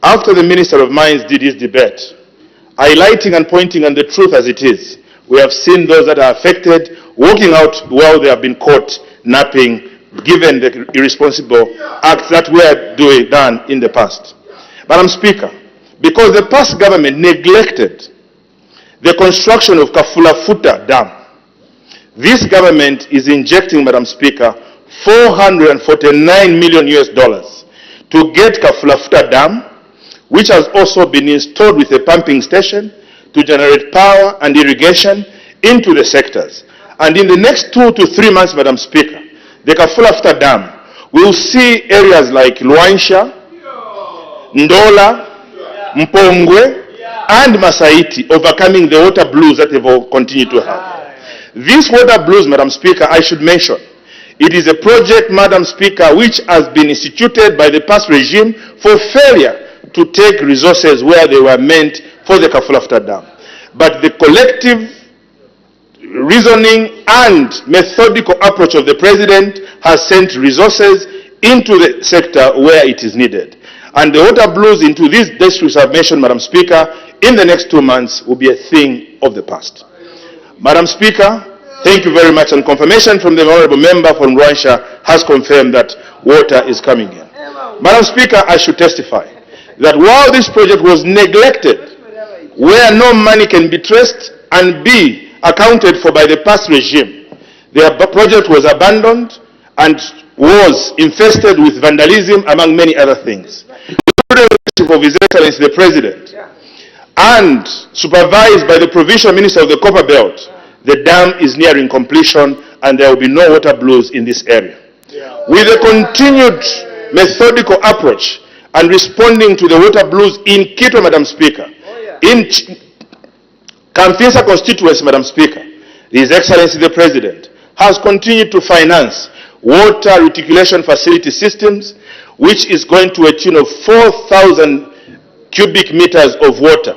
After the Minister of Mines did his debate, highlighting and pointing on the truth as it is, we have seen those that are affected walking out while they have been caught napping, given the irresponsible acts that were done in the past. Madam Speaker, because the past government neglected the construction of Kafula-Futa Dam, this government is injecting, Madam Speaker, $449 million to get Kafula-Futa Dam, which has also been installed with a pumping station to generate power and irrigation into the sectors. And in the next 2 to 3 months, Madam Speaker, the Kafula-Futa Dam will see areas like Luansha, Ndola, Mpongwe, and Masaiti overcoming the water blues that they've all continued to have. This water blues, Madam Speaker, I should mention, it is a project, Madam Speaker, which has been instituted by the past regime for failure to take resources where they were meant for the Kafula-Futa Dam. But the collective reasoning and methodical approach of the President has sent resources into the sector where it is needed. And the water blues into these districts I've mentioned, Madam Speaker, in the next 2 months will be a thing of the past. Madam Speaker, thank you very much. And confirmation from the Honourable Member from Rwansha has confirmed that water is coming in. Madam Speaker, I should testify that while this project was neglected, where no money can be traced and be accounted for by the past regime, the project was abandoned and was infested with vandalism, among many other things. Under the leadership of His Excellency the President and supervised by the Provincial Minister of the Copper Belt, the dam is nearing completion and there will be no water blues in this area. With a continued methodical approach and responding to the water blues in Kitwe, Madam Speaker, in Kamfisa constituency, Madam Speaker, His Excellency the President has continued to finance water reticulation facility systems, which is going to a tune of 4,000 cubic meters of water.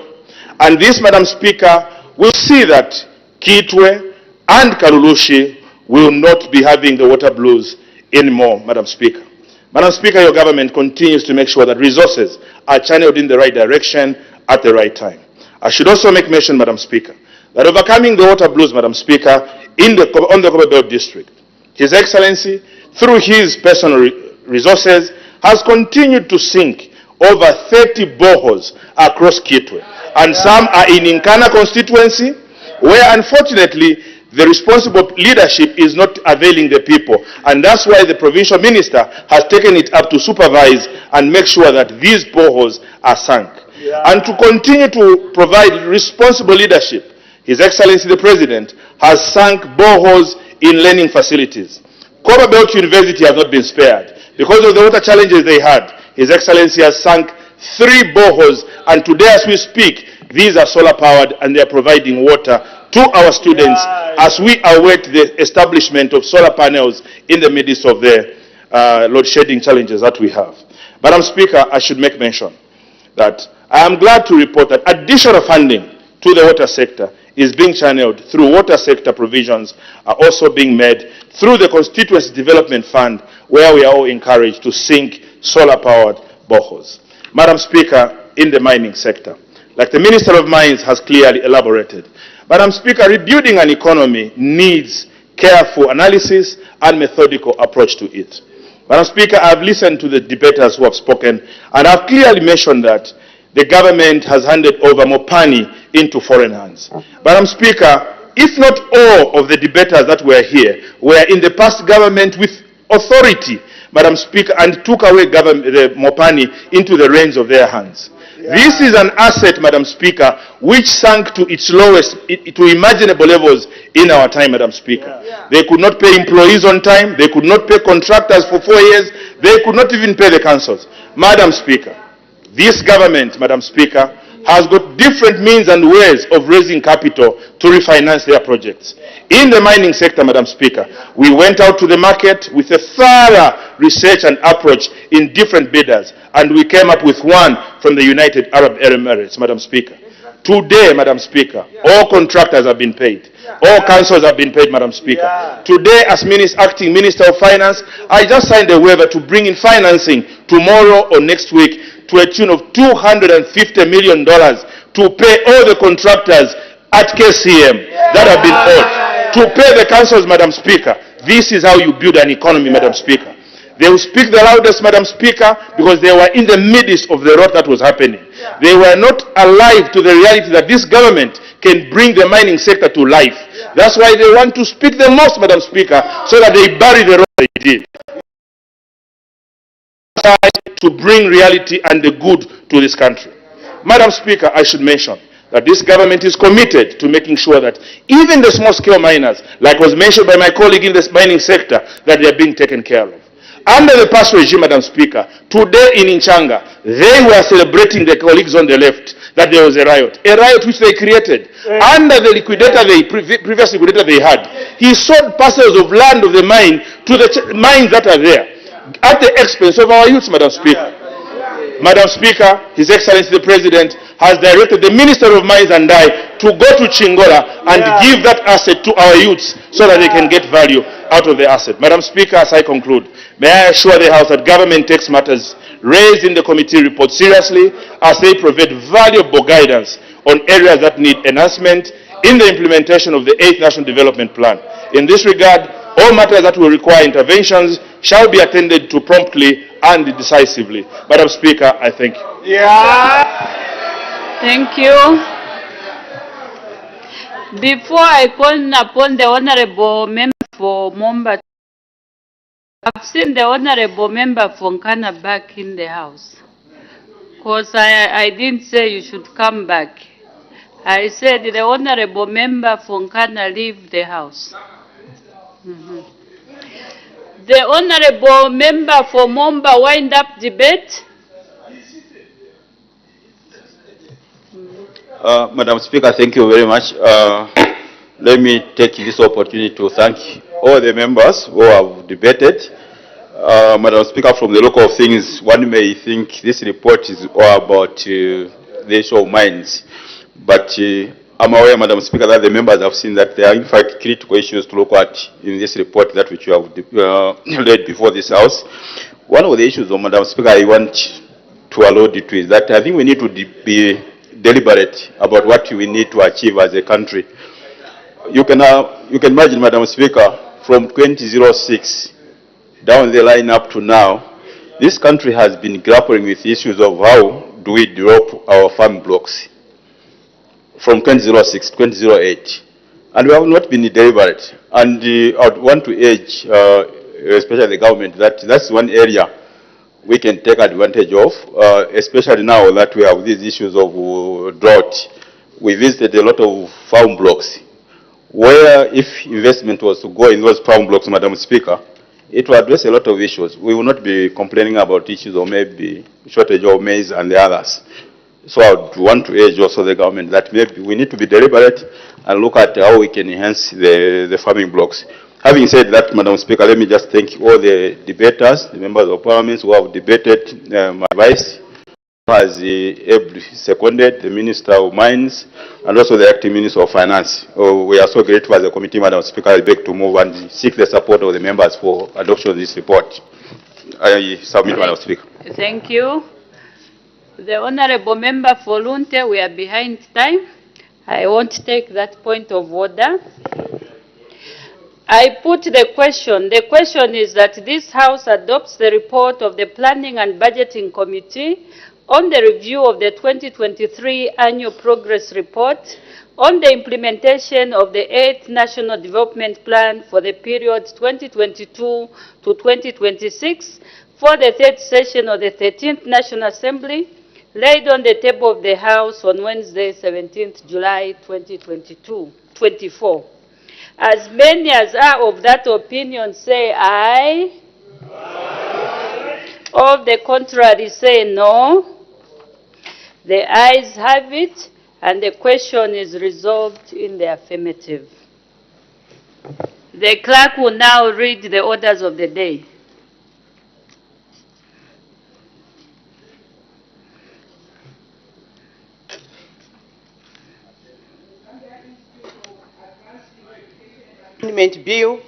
And this, Madam Speaker, will see that Kitwe and Karulushi will not be having the water blues anymore, Madam Speaker. Madam Speaker, your government continues to make sure that resources are channeled in the right direction at the right time. I should also make mention, Madam Speaker, that overcoming the water blues, Madam Speaker, on the Copper Belt District, His Excellency, through his personal resources, has continued to sink over 30 boreholes across Kitwe. And some are in Nkana constituency, where unfortunately the responsible leadership is not availing the people. And that's why the provincial minister has taken it up to supervise and make sure that these boreholes are sunk. And to continue to provide responsible leadership, His Excellency the President has sunk boreholes in learning facilities. Copper Belt University has not been spared. Because of the water challenges they had, His Excellency has sunk 3 boreholes, and today as we speak, these are solar powered and they are providing water to our students as we await the establishment of solar panels in the midst of the load shedding challenges that we have. Madam Speaker, I should make mention that I am glad to report that additional funding to the water sector is being channeled through water sector provisions are also being made through the Constituency Development Fund, where we are all encouraged to sink solar-powered boreholes. Madam Speaker, in the mining sector, like the Minister of Mines has clearly elaborated, Madam Speaker, rebuilding an economy needs careful analysis and methodical approach to it. Madam Speaker, I have listened to the debaters who have spoken, and I have clearly mentioned that the government has handed over Mopani into foreign hands. Madam Speaker, if not all of the debaters that were here were in the past government with authority, Madam Speaker, and took away the Mopani into the reins of their hands. This is an asset, Madam Speaker, which sank to its lowest, to imaginable levels in our time, Madam Speaker. They could not pay employees on time. They could not pay contractors for 4 years. They could not even pay the councils. Madam Speaker, this government, Madam Speaker, has got different means and ways of raising capital to refinance their projects. In the mining sector, Madam Speaker, we went out to the market with a thorough research and approach in different bidders, and we came up with one from the United Arab Emirates, Madam Speaker. Today, Madam Speaker, all contractors have been paid. All councils have been paid, Madam Speaker. Today, as Acting Minister of Finance, I just signed a waiver to bring in financing tomorrow or next week to a tune of $250 million to pay all the contractors at KCM that have been owed. To pay the councils, Madam Speaker. This is how you build an economy, Madam Speaker. They will speak the loudest, Madam Speaker, because they were in the midst of the rot that was happening. They were not alive to the reality that this government can bring the mining sector to life. That's why they want to speak the most, Madam Speaker, so that they bury the rot they did. To bring reality and the good to this country. Madam Speaker, I should mention that this government is committed to making sure that even the small-scale miners, like was mentioned by my colleague in the mining sector, that they are being taken care of. Under the past regime, Madam Speaker, today in Inchanga, they were celebrating, the colleagues on the left, that there was a riot which they created. Under the liquidator, previous liquidator they had, he sold parcels of land of the mine to the mines that are there, at the expense of our youths, Madam Speaker. Madam Speaker, His Excellency the President has directed the Minister of Mines and I to go to Chingola and give that asset to our youths so that they can get value out of the asset. Madam Speaker, as I conclude, may I assure the House that government takes matters raised in the committee report seriously as they provide valuable guidance on areas that need enhancement in the implementation of the 8th National Development Plan. In this regard, all matters that will require interventions shall be attended to promptly and decisively. Madam Speaker, I thank you. Thank you. Before I call upon the Honorable Member for Momba, I've seen the Honorable Member from Nkana back in the House. Because I didn't say you should come back. I said the Honorable Member from Nkana leave the House. The Honorable Member for Momba wind up debate. Madam Speaker, thank you very much. Let me take this opportunity to thank all the members who have debated. Madam Speaker, from the look of things, one may think this report is all about the issue of mines. But I'm aware, Madam Speaker, that the members have seen that there are in fact critical issues to look at in this report that which you have laid before this House. One of the issues, Madam Speaker, I want to allude to is that I think we need to be deliberate about what we need to achieve as a country. You can imagine, Madam Speaker, from 2006 down the line up to now, this country has been grappling with issues of how do we develop our farm blocks from 2006 to 2008. And we have not been deliberate. And I would want to urge, especially the government, that that's one area we can take advantage of, especially now that we have these issues of drought. We visited a lot of farm blocks, where if investment was to go in those farm blocks, Madam Speaker, it will address a lot of issues. We will not be complaining about issues of maybe shortage of maize and the others. So I would want to urge also the government that maybe we need to be deliberate and look at how we can enhance the farming blocks. Having said that, Madam Speaker, let me just thank all the debaters, the members of Parliament who have debated my advice, who has seconded the Minister of Mines and also the Acting Minister of Finance. We are so grateful as a committee, Madam Speaker. I beg to move and seek the support of the members for adoption of this report. I submit, Madam Speaker. Thank you. The Honorable Member for Lunte, we are behind time. I won't take that point of order. I put the question. The question is that this House adopts the report of the Planning and Budgeting Committee on the review of the 2023 Annual Progress Report on the implementation of the 8th National Development Plan for the period 2022 to 2026 for the 3rd session of the 13th National Assembly, laid on the table of the House on Wednesday, 17th July 2024. As many as are of that opinion say aye. Aye. Of the contrary say no. The ayes have it, and the question is resolved in the affirmative. The clerk will now read the orders of the day. Amendment Bill,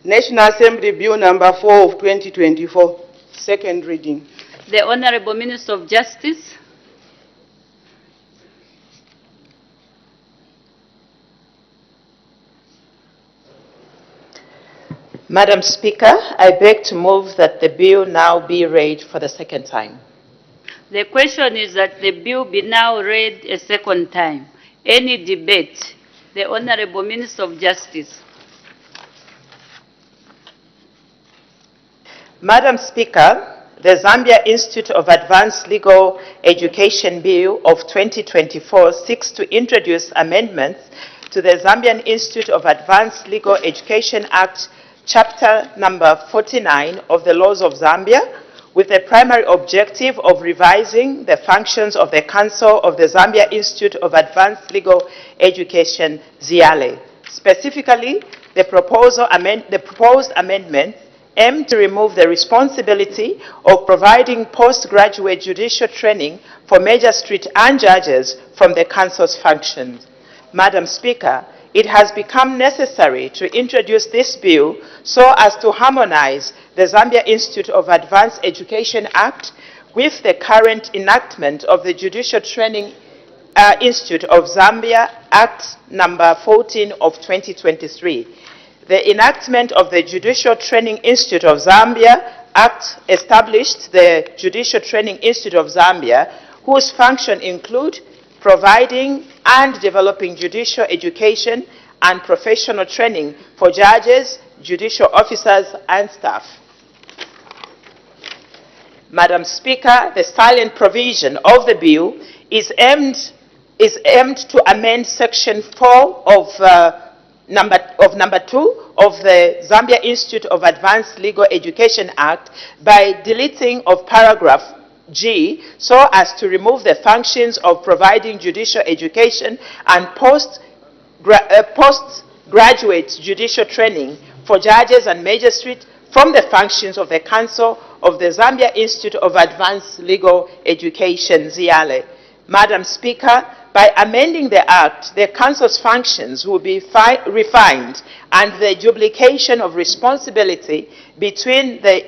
National Assembly Bill number 4 of 2024, second reading. The Honorable Minister of Justice. Madam Speaker, I beg to move that the bill now be read for the second time. The question is that the bill be now read a second time. Any debate? The Honorable Minister of Justice. Madam Speaker, the Zambia Institute of Advanced Legal Education Bill of 2024 seeks to introduce amendments to the Zambian Institute of Advanced Legal Education Act, Chapter number 49 of the Laws of Zambia, with the primary objective of revising the functions of the Council of the Zambia Institute of Advanced Legal Education, ZIALE. Specifically, the proposed amendments aim to remove the responsibility of providing postgraduate judicial training for magistrates and judges from the Council's functions. Madam Speaker, it has become necessary to introduce this bill so as to harmonize the Zambia Institute of Advanced Education Act with the current enactment of the Judicial Training Institute of Zambia Act number 14 of 2023. The enactment of the Judicial Training Institute of Zambia Act established the Judicial Training Institute of Zambia, whose functions include providing and developing judicial education and professional training for judges, judicial officers, and staff. Madam Speaker, the silent provision of the bill is aimed to amend Section 4 of number 2 of the Zambia Institute of Advanced Legal Education Act by deleting of paragraph G so as to remove the functions of providing judicial education and postgraduate judicial training for judges and magistrates from the functions of the Council of the Zambia Institute of Advanced Legal Education, ZIALE. Madam Speaker, by amending the Act, the Council's functions will be refined and the duplication of responsibility between the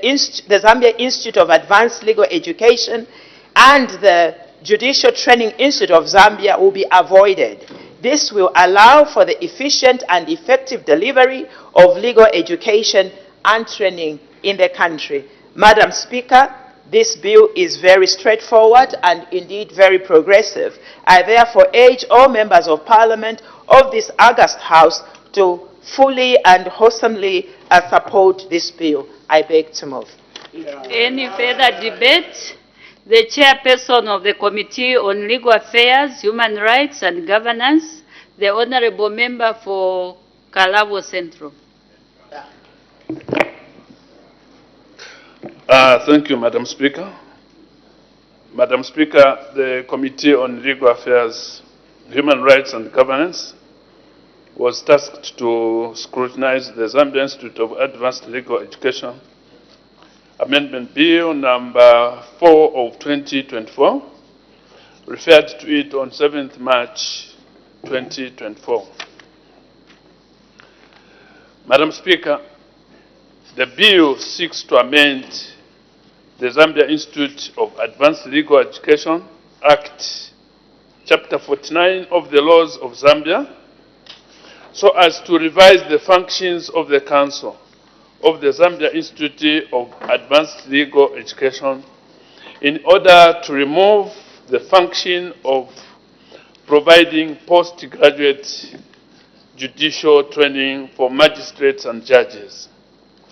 Zambia Institute of Advanced Legal Education and the Judicial Training Institute of Zambia will be avoided. This will allow for the efficient and effective delivery of legal education and training in the country. Madam Speaker, this bill is very straightforward and indeed very progressive. I therefore urge all members of Parliament of this august House to fully and wholesomely support this bill. I beg to move. Any further debate? The chairperson of the Committee on Legal Affairs, Human Rights and Governance, the Honorable Member for Kalabo Central. Thank you, Madam Speaker. Madam Speaker, the Committee on Legal Affairs, Human Rights and Governance was tasked to scrutinize the Zambia Institute of Advanced Legal Education Amendment Bill number 4 of 2024, referred to it on 7th March 2024. Madam Speaker, the bill seeks to amend the Zambia Institute of Advanced Legal Education Act, Chapter 49 of the Laws of Zambia, so as to revise the functions of the Council of the Zambia Institute of Advanced Legal Education in order to remove the function of providing postgraduate judicial training for magistrates and judges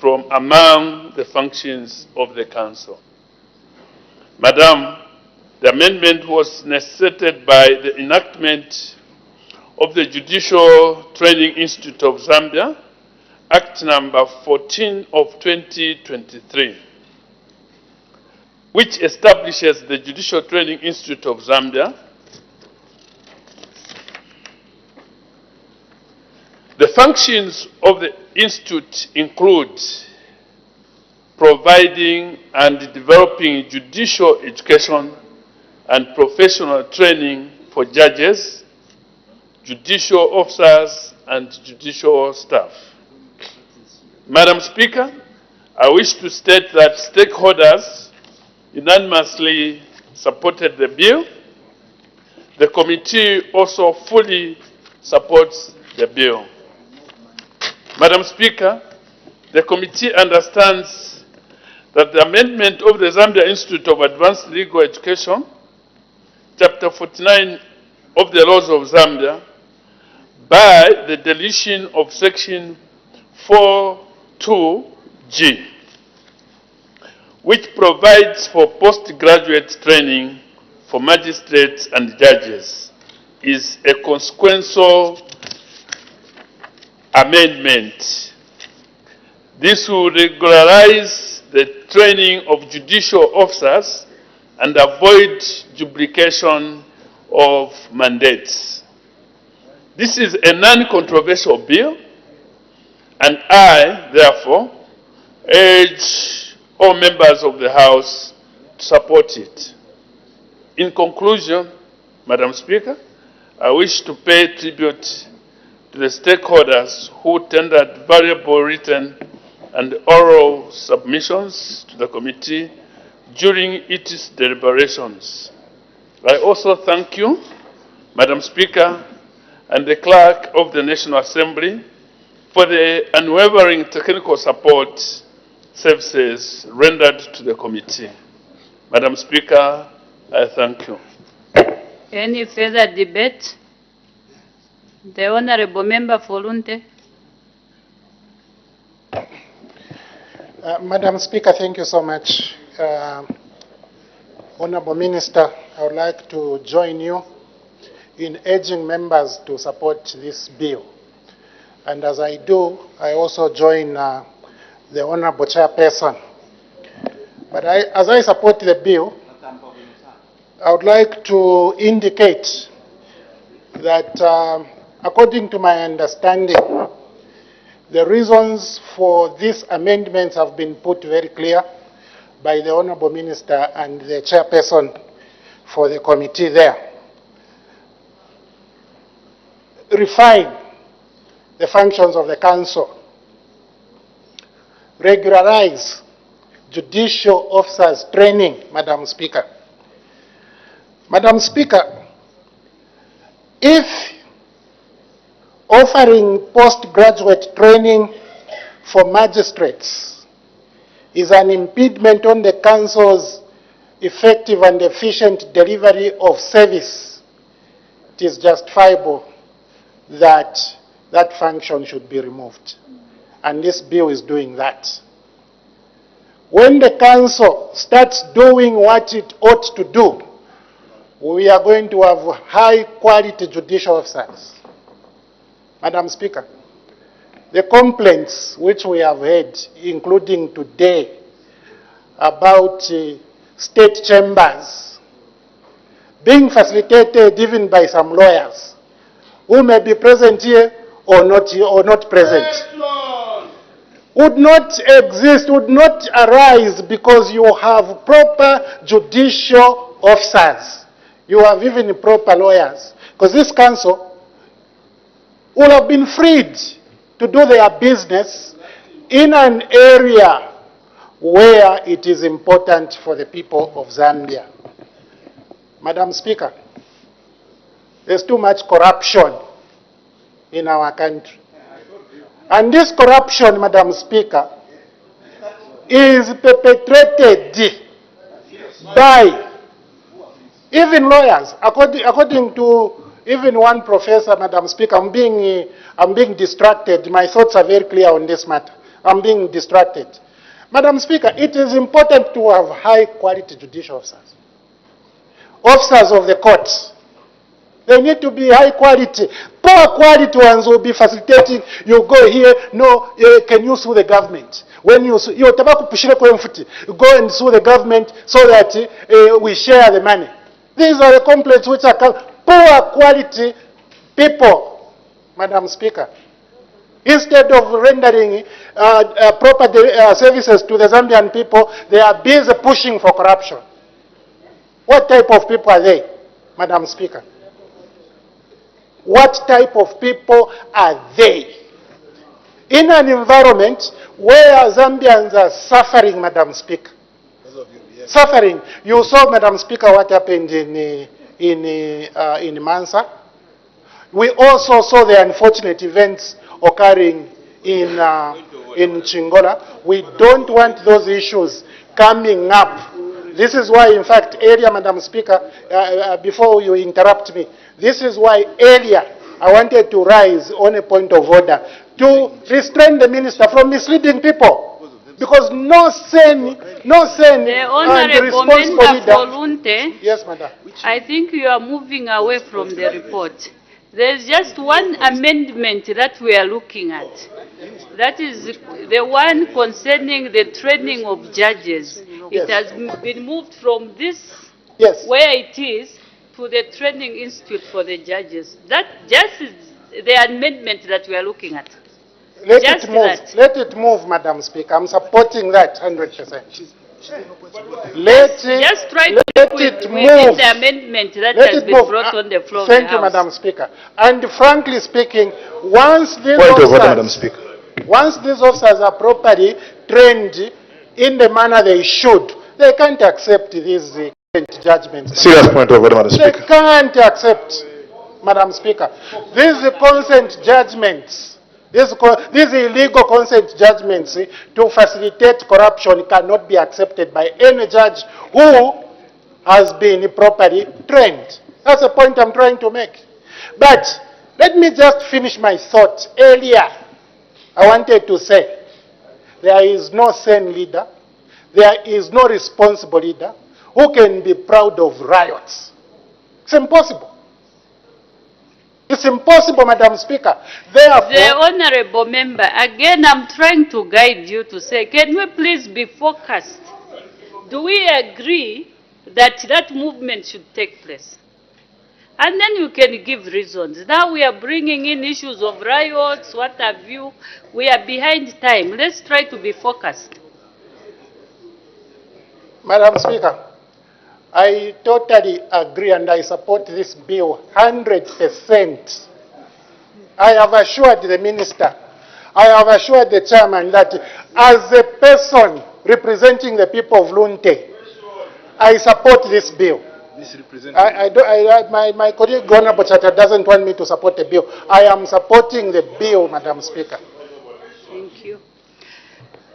from among the functions of the Council. Madam, the amendment was necessitated by the enactment of the Judicial Training Institute of Zambia, Act number 14 of 2023, which establishes the Judicial Training Institute of Zambia. The functions of the institute include providing and developing judicial education and professional training for judges, judicial officers, and judicial staff. Madam Speaker, I wish to state that stakeholders unanimously supported the bill. The committee also fully supports the bill. Madam Speaker, the committee understands that the amendment of the Zambia Institute of Advanced Legal Education, Chapter 49 of the Laws of Zambia, by the deletion of Section 4.2G, which provides for postgraduate training for magistrates and judges, is a consequential amendment. This will regularize the training of judicial officers and avoid duplication of mandates. This is a non-controversial bill, and I, therefore, urge all members of the House to support it. In conclusion, Madam Speaker, I wish to pay tribute to the stakeholders who tendered valuable written and oral submissions to the committee during its deliberations. I also thank you, Madam Speaker, and the Clerk of the National Assembly for the unwavering technical support services rendered to the committee. Madam Speaker, I thank you. Any further debate? The Honorable Member for Lunte. Madam Speaker, thank you so much. Honorable Minister, I would like to join you in urging members to support this bill. And as I do, I also join the Honorable Chairperson. But as I support the bill, I would like to indicate that according to my understanding, the reasons for these amendments have been put very clear by the Honorable Minister and the Chairperson for the committee there. Refine the functions of the Council. Regularize judicial officers' training, Madam Speaker. Madam Speaker, if offering postgraduate training for magistrates is an impediment on the Council's effective and efficient delivery of service, it is justifiable that that function should be removed. And this bill is doing that. When the Council starts doing what it ought to do, we are going to have high-quality judicial officers. Madam Speaker, the complaints which we have heard, including today, about state chambers being facilitated even by some lawyers who may be present here or not present, would not exist, would not arise because you have proper judicial officers. You have even proper lawyers. Because this Council will have been freed to do their business in an area where it is important for the people of Zambia. Madam Speaker, there's too much corruption in our country. And this corruption, Madam Speaker, is perpetrated by even lawyers. According to even one professor, Madam Speaker, I'm being distracted. My thoughts are very clear on this matter. I'm being distracted. Madam Speaker, it is important to have high-quality judicial officers. Officers of the courts, they need to be high quality. Poor quality ones will be facilitating. You go here, no, can you sue the government? When you sue, go and sue the government so that we share the money. These are the complaints which are poor quality people, Madam Speaker. Instead of rendering proper services to the Zambian people, they are busy pushing for corruption. What type of people are they, Madam Speaker? What type of people are they? in an environment where Zambians are suffering, Madam Speaker. Suffering. You saw, Madam Speaker, what happened in Mansa. We also saw the unfortunate events occurring in Chingola. We don't want those issues coming up. This is why, in fact, earlier, Madam Speaker, before you interrupt me, this is why earlier I wanted to rise on a point of order to restrain the minister from misleading people. Because no sane The Honorable Member for Lunte, yes, Madam. I think you are moving away from the report. There's just one amendment that we are looking at. That is the one concerning the training of judges. It has been moved from this, where it is, to the training institute for the judges. That just is the amendment that we are looking at. Let it move. Let it move, Madam Speaker. I'm supporting that 100%. Just try to let it move. The amendment that has been brought on the floor. Thank you, Madam Speaker. And frankly speaking, once these officers are properly trained in the manner they should, they can't accept these judgments. Serious point of order, Madam Speaker. They can't accept, Madam Speaker. These consent judgments, these illegal consent judgments to facilitate corruption cannot be accepted by any judge who has been properly trained. That's the point I'm trying to make. But let me just finish my thought. Earlier, I wanted to say there is no sane leader, there is no responsible leader who can be proud of riots. It's impossible. It's impossible, Madam Speaker. Therefore, the Honorable Member, again, I'm trying to guide you to say, can we please be focused? Do we agree that that movement should take place? And then you can give reasons. Now we are bringing in issues of riots, what have you. We are behind time. Let's try to be focused. Madam Speaker, I totally agree and I support this bill 100%. I have assured the minister, I have assured the chairman that as a person representing the people of Lunte, I support this bill. My colleague Honorable Chata doesn't want me to support the bill. I am supporting the bill, Madam Speaker. Thank you.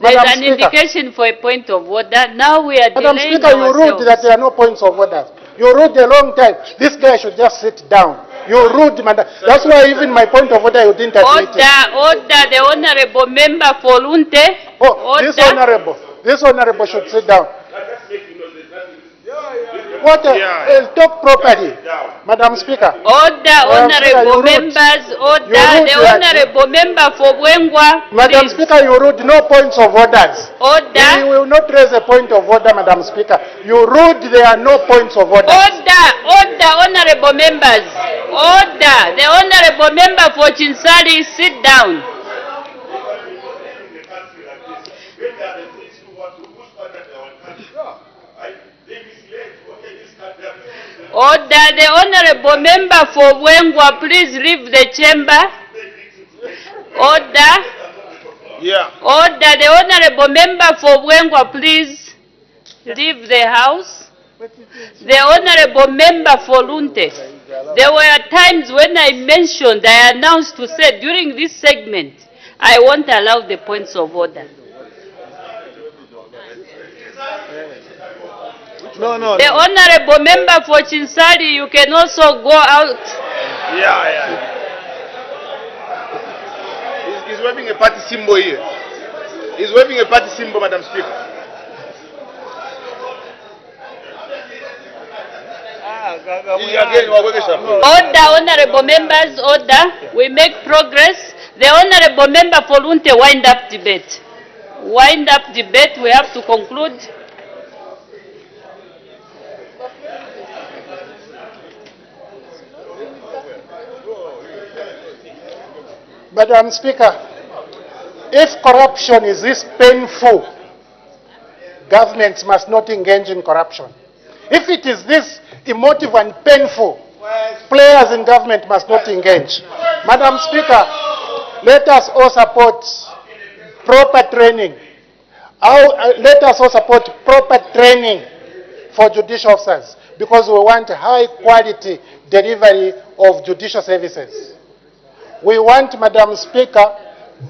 There's an indication for a point of order. Now we are Madam delaying Speaker, you ruled ourselves. that there are no points of order. You ruled a long time. This guy should just sit down. You ruled, Madam. That's why even my point of order you didn't admit it. Order, the Honorable Member for Lunte. Oh, this honorable should sit down. What? Talk properly, Madam Speaker. Order, honorable members. Order, the honorable member for Bwengwa. Madam Speaker, you ruled no points of orders. Order. We will not raise a point of order, Madam Speaker. You ruled there are no points of order. Order, honorable members. Order, the honorable member for Chinsali, sit down. Order, the honorable member for Bwengwa, please leave the chamber. Order. Order, the honorable member for Bwengwa, please leave the house. The honorable member for Lunte. There were times when I mentioned, I announced to say during this segment, I won't allow the points of order. No. The honorable member for Chinsali, you can also go out. He's waving a party symbol here. He's waving a party symbol, Madam Speaker. Order, honorable members, order. We make progress. The honorable member for Lunte, wind up debate. Wind up debate, we have to conclude. Madam Speaker, if corruption is this painful, governments must not engage in corruption. If it is this emotive and painful, players in government must not engage. Madam Speaker, let us all support proper training. Let us all support proper training for judicial officers, because we want high quality delivery of judicial services. We want, Madam Speaker,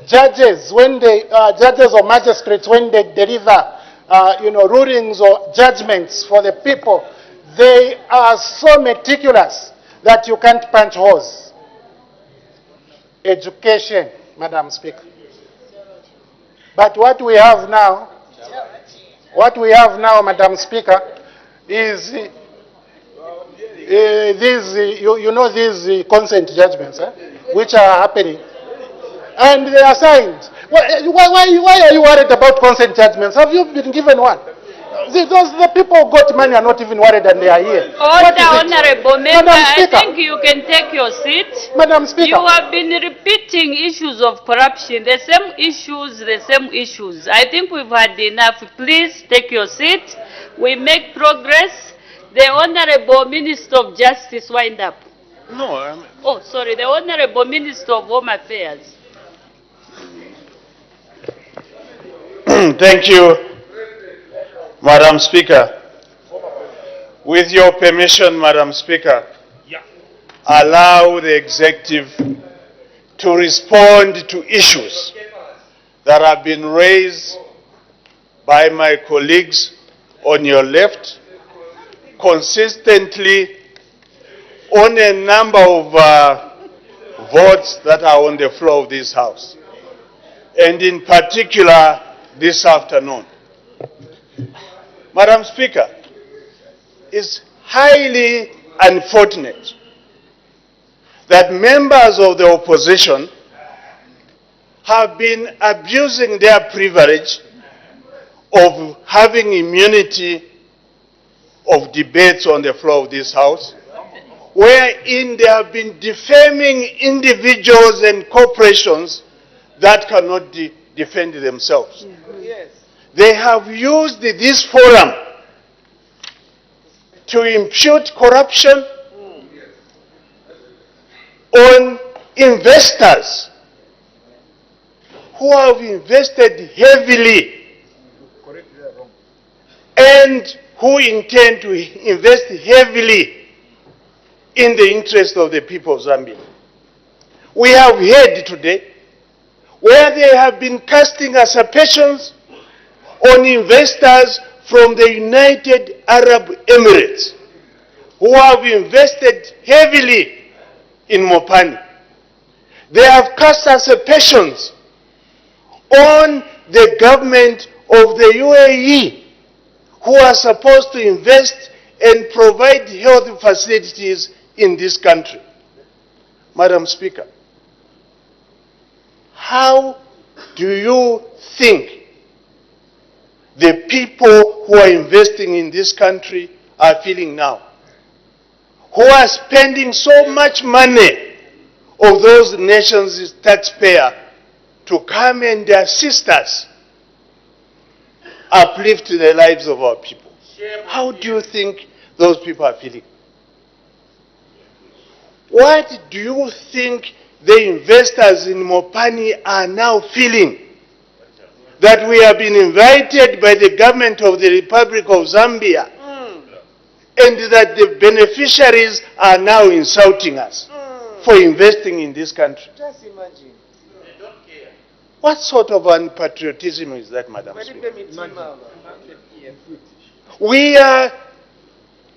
judges or magistrates, when they deliver rulings or judgments for the people, they are so meticulous that you can't punch holes. Education, Madam Speaker. But what we have now, Madam Speaker, is these consent judgments, which are happening, and they are signed. Why are you worried about consent judgments? Have you been given one? The people who got money are not even worried, and they are here. Honorable Member, I think you can take your seat. Madam Speaker. You have been repeating issues of corruption, the same issues. I think we've had enough. Please take your seat. We make progress. The Honorable Minister of Justice, wind up. No, Oh, sorry, the Honorable Minister of Home Affairs. Thank you, Madam Speaker. With your permission, Madam Speaker, allow the executive to respond to issues that have been raised by my colleagues on your left consistently on a number of votes that are on the floor of this House, and in particular this afternoon. Madam Speaker, it's highly unfortunate that members of the opposition have been abusing their privilege of having immunity of debates on the floor of this House, wherein they have been defaming individuals and corporations that cannot defend themselves. Yes. They have used this forum to impute corruption on investors who have invested heavily and who intend to invest heavily in the interest of the people of Zambia. We have heard today where they have been casting aspersions on investors from the United Arab Emirates who have invested heavily in Mopani. They have cast aspersions on the government of the UAE, who are supposed to invest and provide health facilities in this country. Madam Speaker, how do you think the people who are investing in this country are feeling now? Who are spending so much money of those nations' taxpayer to come and assist us uplift the lives of our people? How do you think those people are feeling? What do you think the investors in Mopani are now feeling? That we have been invited by the government of the Republic of Zambia, and that the beneficiaries are now insulting us for investing in this country. Just imagine. What sort of unpatriotism is that, Madam Speaker? We are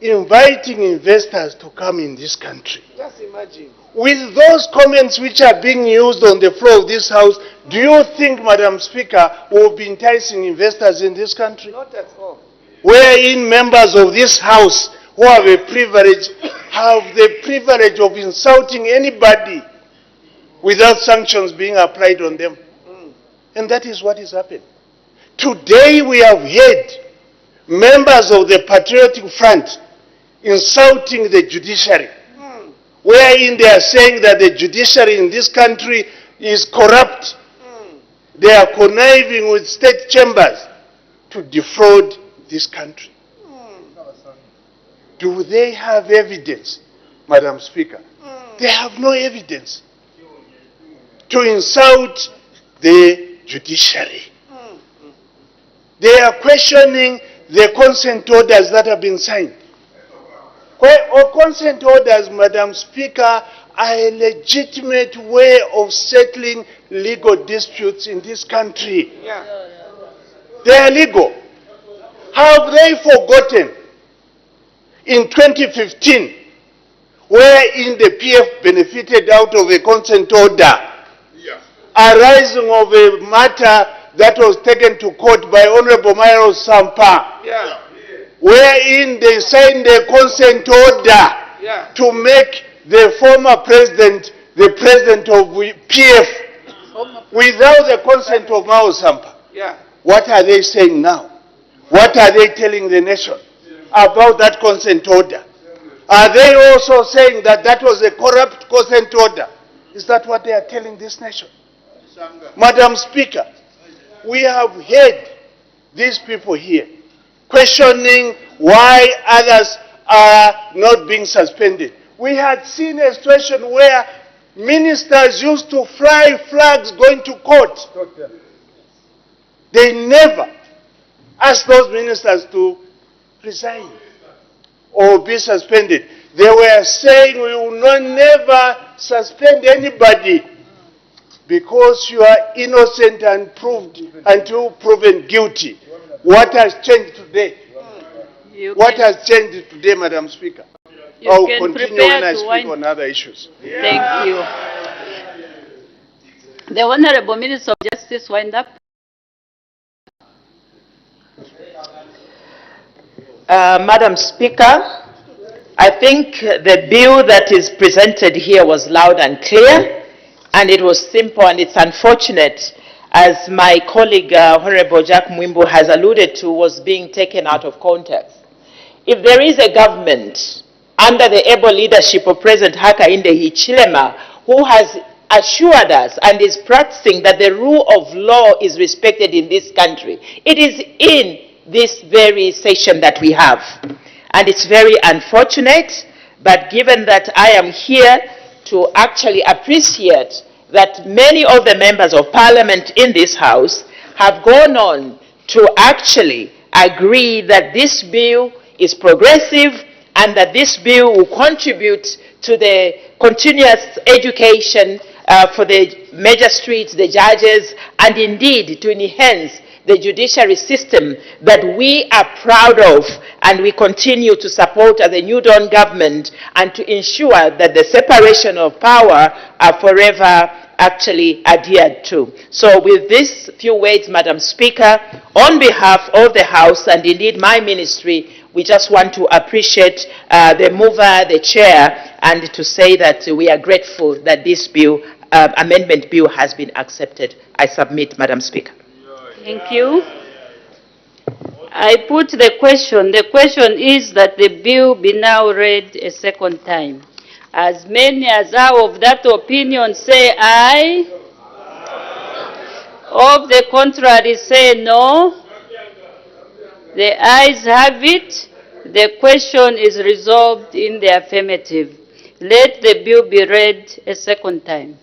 inviting investors to come in this country. Just imagine. With those comments which are being used on the floor of this House, do you think, Madam Speaker, we will be enticing investors in this country? Not at all. Wherein members of this House who have the privilege of insulting anybody without sanctions being applied on them. And that is what is happening. Today we have heard members of the Patriotic Front insulting the judiciary, wherein they are saying that the judiciary in this country is corrupt. They are conniving with state chambers to defraud this country. Do they have evidence, Madam Speaker? They have no evidence. to insult the judiciary. They are questioning the consent orders that have been signed. Consent orders, Madam Speaker, are a legitimate way of settling legal disputes in this country. They are legal. Have they forgotten in 2015, wherein the PF benefited out of a consent order arising of a matter that was taken to court by Honorable Myro Sampa, wherein they signed a consent order to make the former president the president of PF without the consent of Mao Sampa. What are they saying now? What are they telling the nation about that consent order? Are they also saying that that was a corrupt consent order? Is that what they are telling this nation? Madam Speaker, we have heard these people here questioning why others are not being suspended. We had seen a situation where ministers used to fly flags going to court. They never asked those ministers to resign or be suspended. They were saying we will not never suspend anybody because you are innocent and proved until proven guilty. What has changed today? What has changed today, Madam Speaker? I will continue when I speak on other issues. Thank you. The Honorable Minister of Justice, wind up. Madam Speaker, I think the bill that is presented here was loud and clear, and it was simple, and it's unfortunate, as my colleague Honorable Jack Mwimbu has alluded to, was being taken out of context. If there is a government under the able leadership of President Hakainde Hichilema who has assured us and is practicing that the rule of law is respected in this country, it is in this very session that we have. And it's very unfortunate, but given that I am here to actually appreciate that many of the members of Parliament in this House have gone on to actually agree that this bill is progressive and that this bill will contribute to the continuous education for the magistrates, the judges, and indeed to enhance the judiciary system that we are proud of and we continue to support as a New Dawn government, and to ensure that the separation of power are forever actually adhered to. So with these few words, Madam Speaker, on behalf of the House and indeed my ministry, we just want to appreciate the mover, the chair, and to say that we are grateful that this bill, amendment bill, has been accepted. I submit, Madam Speaker. Thank you. I put the question. The question is that the bill be now read a second time. As many as are of that opinion say aye. Of the contrary say no. The ayes have it. The question is resolved in the affirmative. Let the bill be read a second time.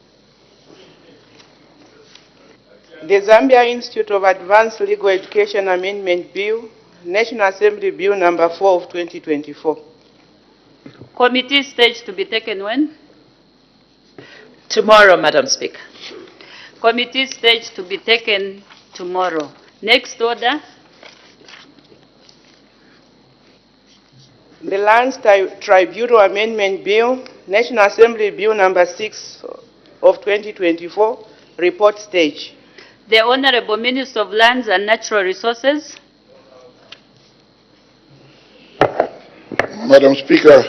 The Zambia Institute of Advanced Legal Education Amendment Bill, National Assembly Bill number 4 of 2024. Committee stage to be taken when? Tomorrow, Madam Speaker. Committee stage to be taken tomorrow. Next order. The Lands Tribunal Amendment Bill, National Assembly Bill number 6 of 2024, report stage. The Honorable Minister of Lands and Natural Resources. Madam Speaker,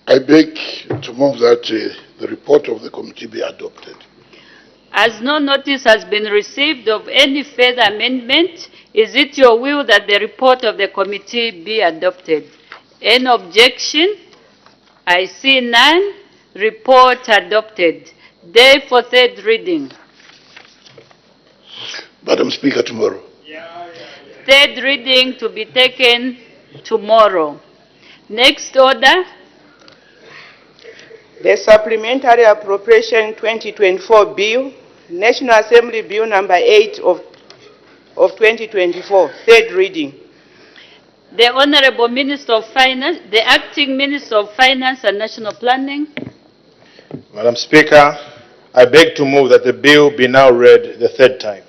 I beg to move that the report of the committee be adopted. As no notice has been received of any further amendment, is it your will that the report of the committee be adopted? Any objection? I see none. Report adopted. Day for third reading. Madam Speaker, tomorrow. Third reading to be taken tomorrow. Next order. The The Supplementary Appropriation 2024 Bill, National Assembly Bill number 8 of 2024, third reading. The Honorable Minister of Finance, the Acting Minister of Finance and National Planning. Madam Speaker, I beg to move that the bill be now read the third time.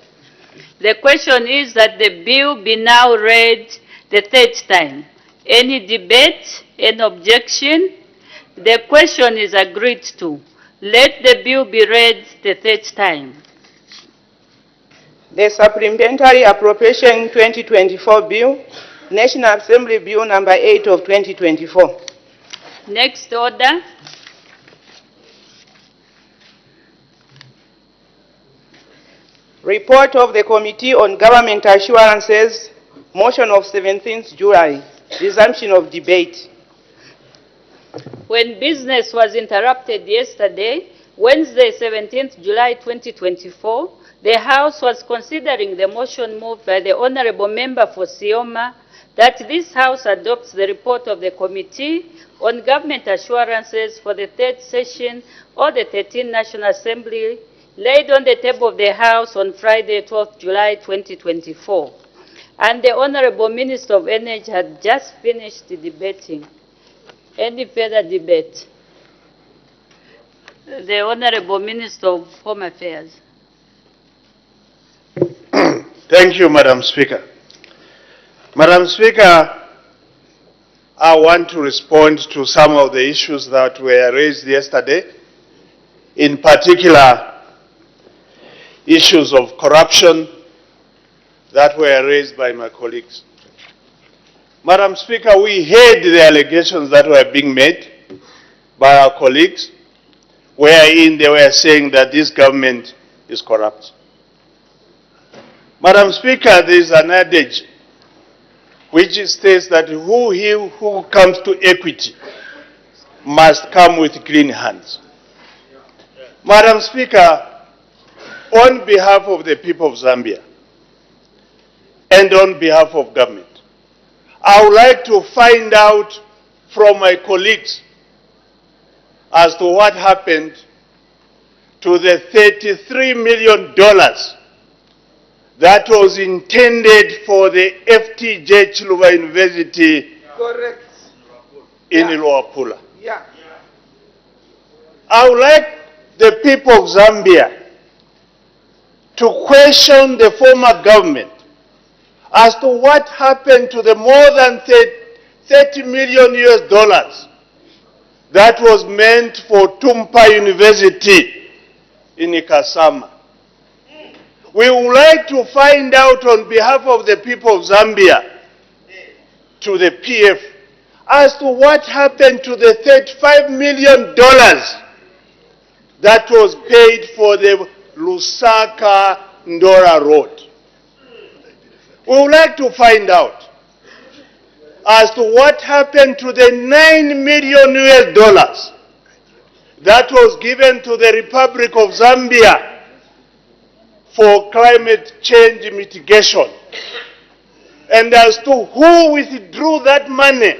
The question is that the bill be now read the third time. Any debate? Any objection? The question is agreed to. Let the bill be read the third time. The Supplementary Appropriation 2024 Bill, National Assembly Bill number 8 of 2024. Next order. Report of the Committee on Government Assurances, motion of 17th July, resumption of debate. When business was interrupted yesterday, Wednesday, 17th July 2024, the House was considering the motion moved by the Honorable Member for Sioma that this House adopts the report of the Committee on Government Assurances for the third session of the 13th National Assembly laid on the table of the House on Friday, 12th July 2024. And the Honorable Minister of Energy had just finished debating. Any further debate? The Honorable Minister of Home Affairs. Thank you, Madam Speaker. Madam Speaker, I want to respond to some of the issues that were raised yesterday, in particular, issues of corruption that were raised by my colleagues. Madam Speaker, we heard the allegations that were being made by our colleagues, wherein they were saying that this government is corrupt. Madam Speaker, there is an adage which states that who comes to equity must come with clean hands. Madam Speaker, on behalf of the people of Zambia and on behalf of government, I would like to find out from my colleagues as to what happened to the $33 million that was intended for the FTJ Chiluba University. Correct. In Luapula. Yeah. I would like the people of Zambia to question the former government as to what happened to the more than $30 million that was meant for Tumpa University in Ikasama. We would like to find out on behalf of the people of Zambia to the PF as to what happened to the $35 million that was paid for the Lusaka-Ndora Road. We would like to find out as to what happened to the $9 million that was given to the Republic of Zambia for climate change mitigation, and as to who withdrew that money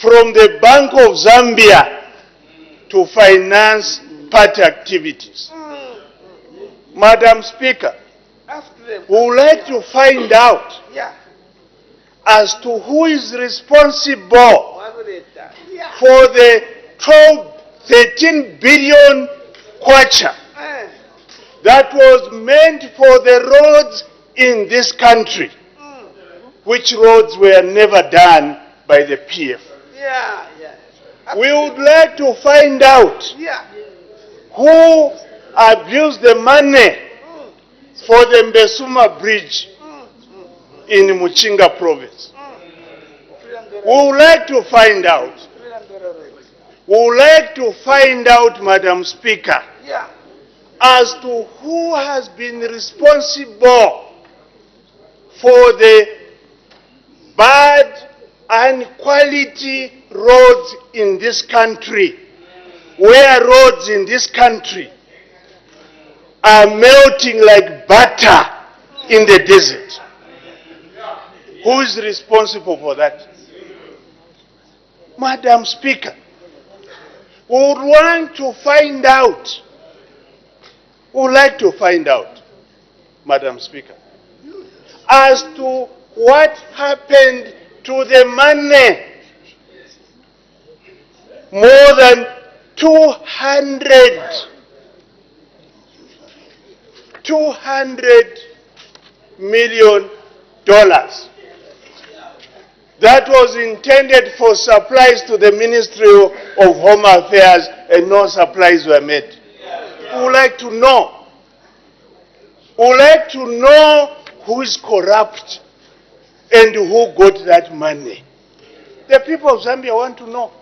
from the Bank of Zambia to finance party activities. Madam Speaker, we would like to find out as to who is responsible for the 13 billion kwacha that was meant for the roads in this country, which roads were never done by the PF. We would like to find out who abused the money for the Mbesuma Bridge in Muchinga province. We would like to find out. We would like to find out, Madam Speaker, as to who has been responsible for the bad and quality roads in this country, where roads in this country are melting like butter in the desert. Who is responsible for that? Madam Speaker, We would want to find out, we would like to find out, Madam Speaker, as to what happened to the money. More than 200 million dollars that was intended for supplies to the Ministry of Home Affairs, and no supplies were made. We would like to know. We would like to know who is corrupt and who got that money. The people of Zambia want to know.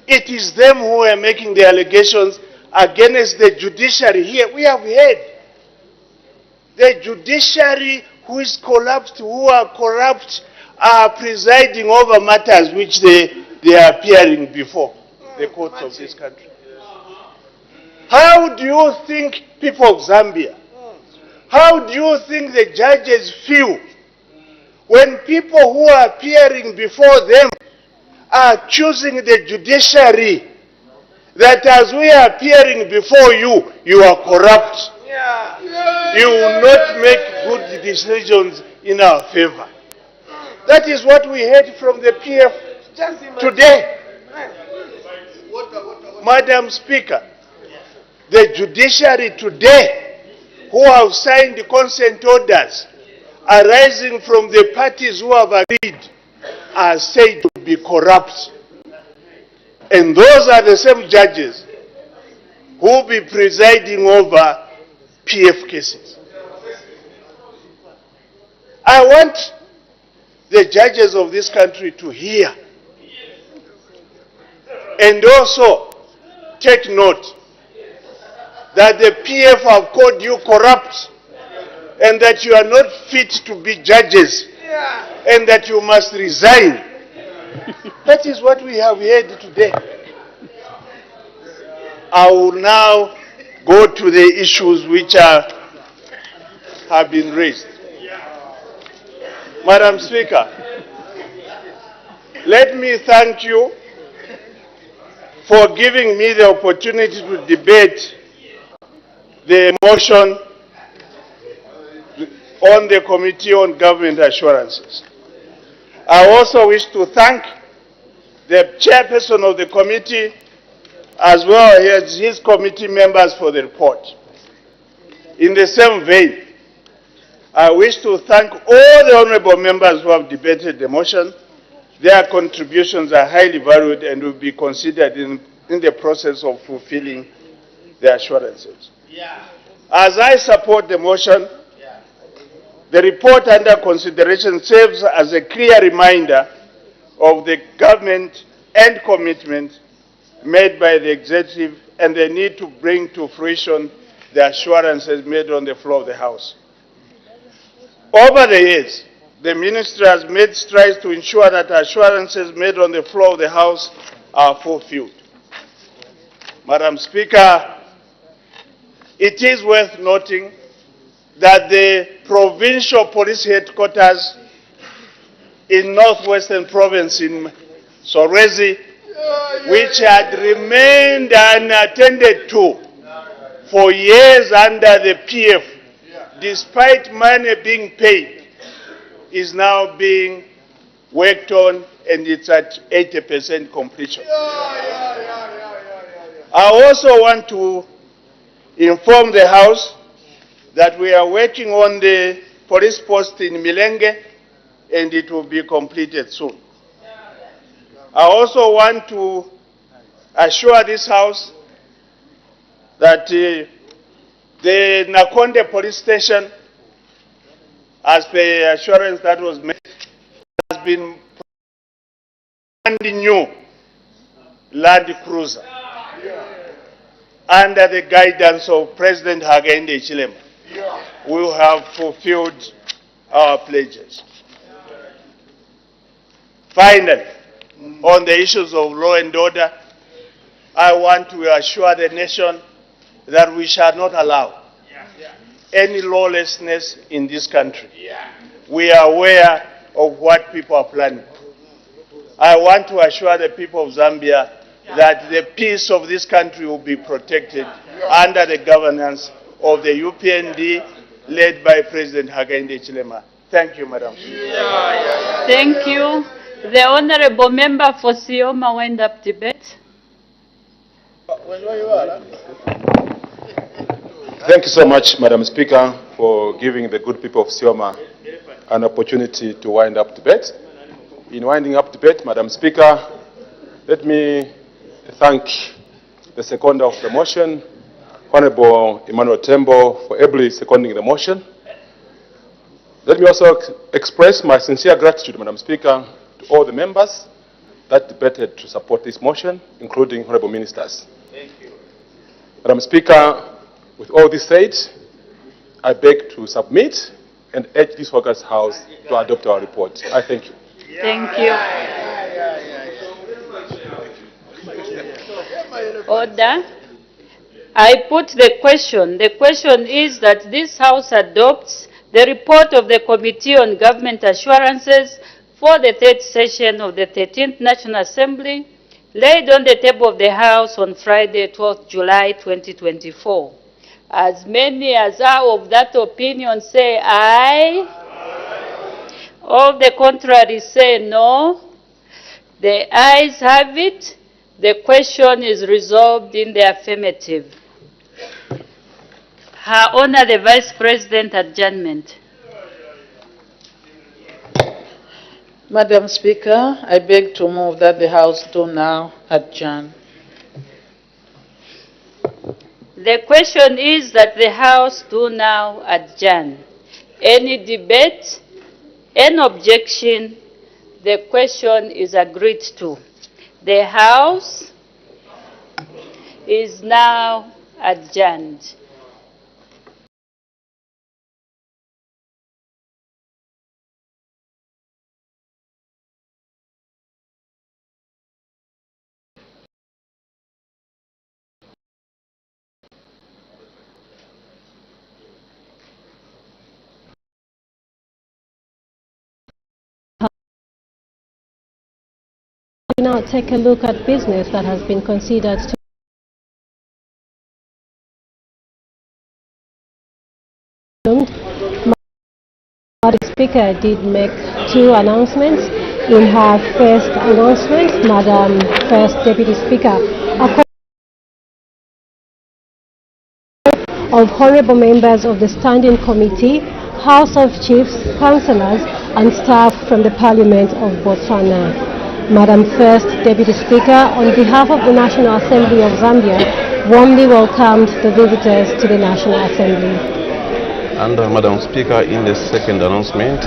It is them who are making the allegations against the judiciary here. We have heard the judiciary who is corrupt, who are corrupt, are presiding over matters which they are appearing before the courts of this country. How do you think people of Zambia, how do you think the judges feel when people who are appearing before them are choosing the judiciary that as we are appearing before you, you are corrupt? You will not make good decisions in our favor. That is what we heard from the PF today. Madam Speaker, the judiciary today, who have signed the consent orders arising from the parties who have agreed, are said to be corrupt. And those are the same judges who will be presiding over PF cases. I want the judges of this country to hear and also take note that the PF have called you corrupt and that you are not fit to be judges and that you must resign. That is what we have heard today. I will now go to the issues which have been raised. Madam Speaker, let me thank you for giving me the opportunity to debate the motion on the Committee on Government Assurances. I also wish to thank the chairperson of the committee as well as his committee members for the report. In the same vein, I wish to thank all the honorable members who have debated the motion. Their contributions are highly valued and will be considered in the process of fulfilling the assurances. As I support the motion, the report under consideration serves as a clear reminder of the government and commitment made by the executive and the need to bring to fruition the assurances made on the floor of the House. Over the years, the ministry has made strides to ensure that assurances made on the floor of the House are fulfilled. Madam Speaker, it is worth noting that the provincial police headquarters in Northwestern Province in Solwezi, which had remained unattended to for years under the PF, despite money being paid, is now being worked on and it's at 80% completion. I also want to inform the House that we are working on the police post in Milenge and it will be completed soon. I also want to assure this House that the Nakonde police station, as per assurance that was made, has been brand new Land Cruiser under the guidance of President Hakainde Hichilema. We have fulfilled our pledges. Finally, on the issues of law and order, I want to assure the nation that we shall not allow any lawlessness in this country. We are aware of what people are planning. I want to assure the people of Zambia that the peace of this country will be protected under the governance of the UPND led by President Hakainde Hichilema. Thank you, Madam. Thank you. The Honorable Member for Sioma wind up debate. Thank you so much, Madam Speaker, for giving the good people of Sioma an opportunity to wind up debate. In winding up debate, Madam Speaker, let me thank the seconder of the motion, Honorable Emmanuel Tembo, for ably seconding the motion. Let me also express my sincere gratitude, Madam Speaker, to all the members that debated to support this motion, including Honorable Ministers. Thank you. Madam Speaker, with all this said, I beg to submit and urge this August House to adopt our report. I thank you. Thank you. Order. I put the question. The question is that this House adopts the report of the Committee on Government Assurances for the third session of the 13th National Assembly, laid on the table of the House on Friday, 12th July 2024. As many as are of that opinion say aye. All the contrary say no. The ayes have it. The question is resolved in the affirmative. Her Honor the Vice President, adjournment. Madam Speaker, I beg to move that the House do now adjourn. The question is that the House do now adjourn. Any debate? Any objection? The question is agreed to. The House is now adjourned. Now take a look at business that has been considered to Madam Speaker did make two announcements. In her first announcement, Madam First Deputy Speaker, of honorable members of the Standing Committee, House of Chiefs, Councillors and staff from the Parliament of Botswana. Madam First Deputy Speaker, on behalf of the National Assembly of Zambia, warmly welcomed the visitors to the National Assembly. And Madam Speaker, in the second announcement,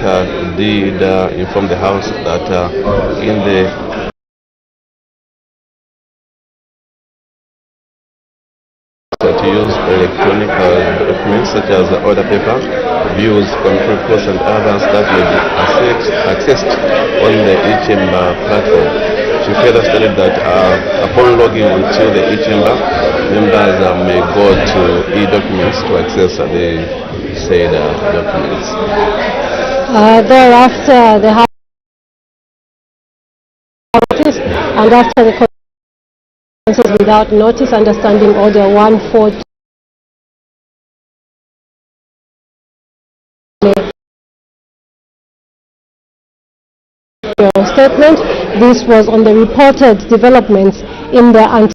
did inform the House that in the to use electronic documents such as order paper, views, control reports and others that may be accessed on the e-chamber platform. She further stated that upon logging into the e-chamber, members may go to e-documents to access the said documents. Thereafter, the House and after the without notice, understanding order 142 statement. This was on the reported developments in the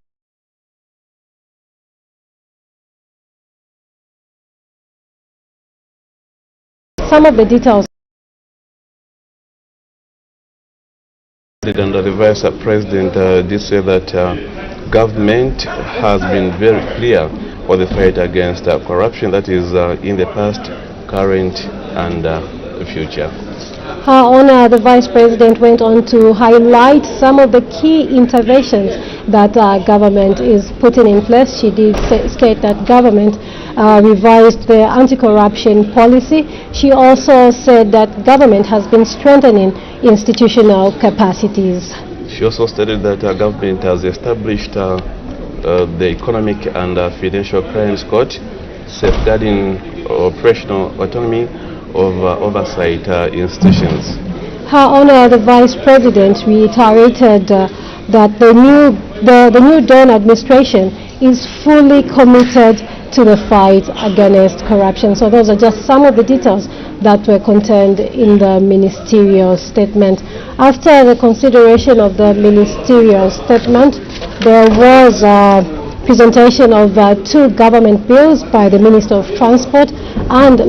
some of the details. Under the Vice President did say that government has been very clear on the fight against corruption, that is in the past, current and the future. Her Honor, the Vice President went on to highlight some of the key interventions that government is putting in place. She did state that government revised their anti-corruption policy. She also said that government has been strengthening institutional capacities. She also stated that government has established the Economic and Financial Crimes Court, safeguarding operational autonomy of oversight institutions. Her Honor, the Vice President reiterated that the new the new Dawn administration is fully committed to the fight against corruption. So those are just some of the details that were contained in the ministerial statement. After the consideration of the ministerial statement, there was a presentation of two government bills by the Minister of Transport and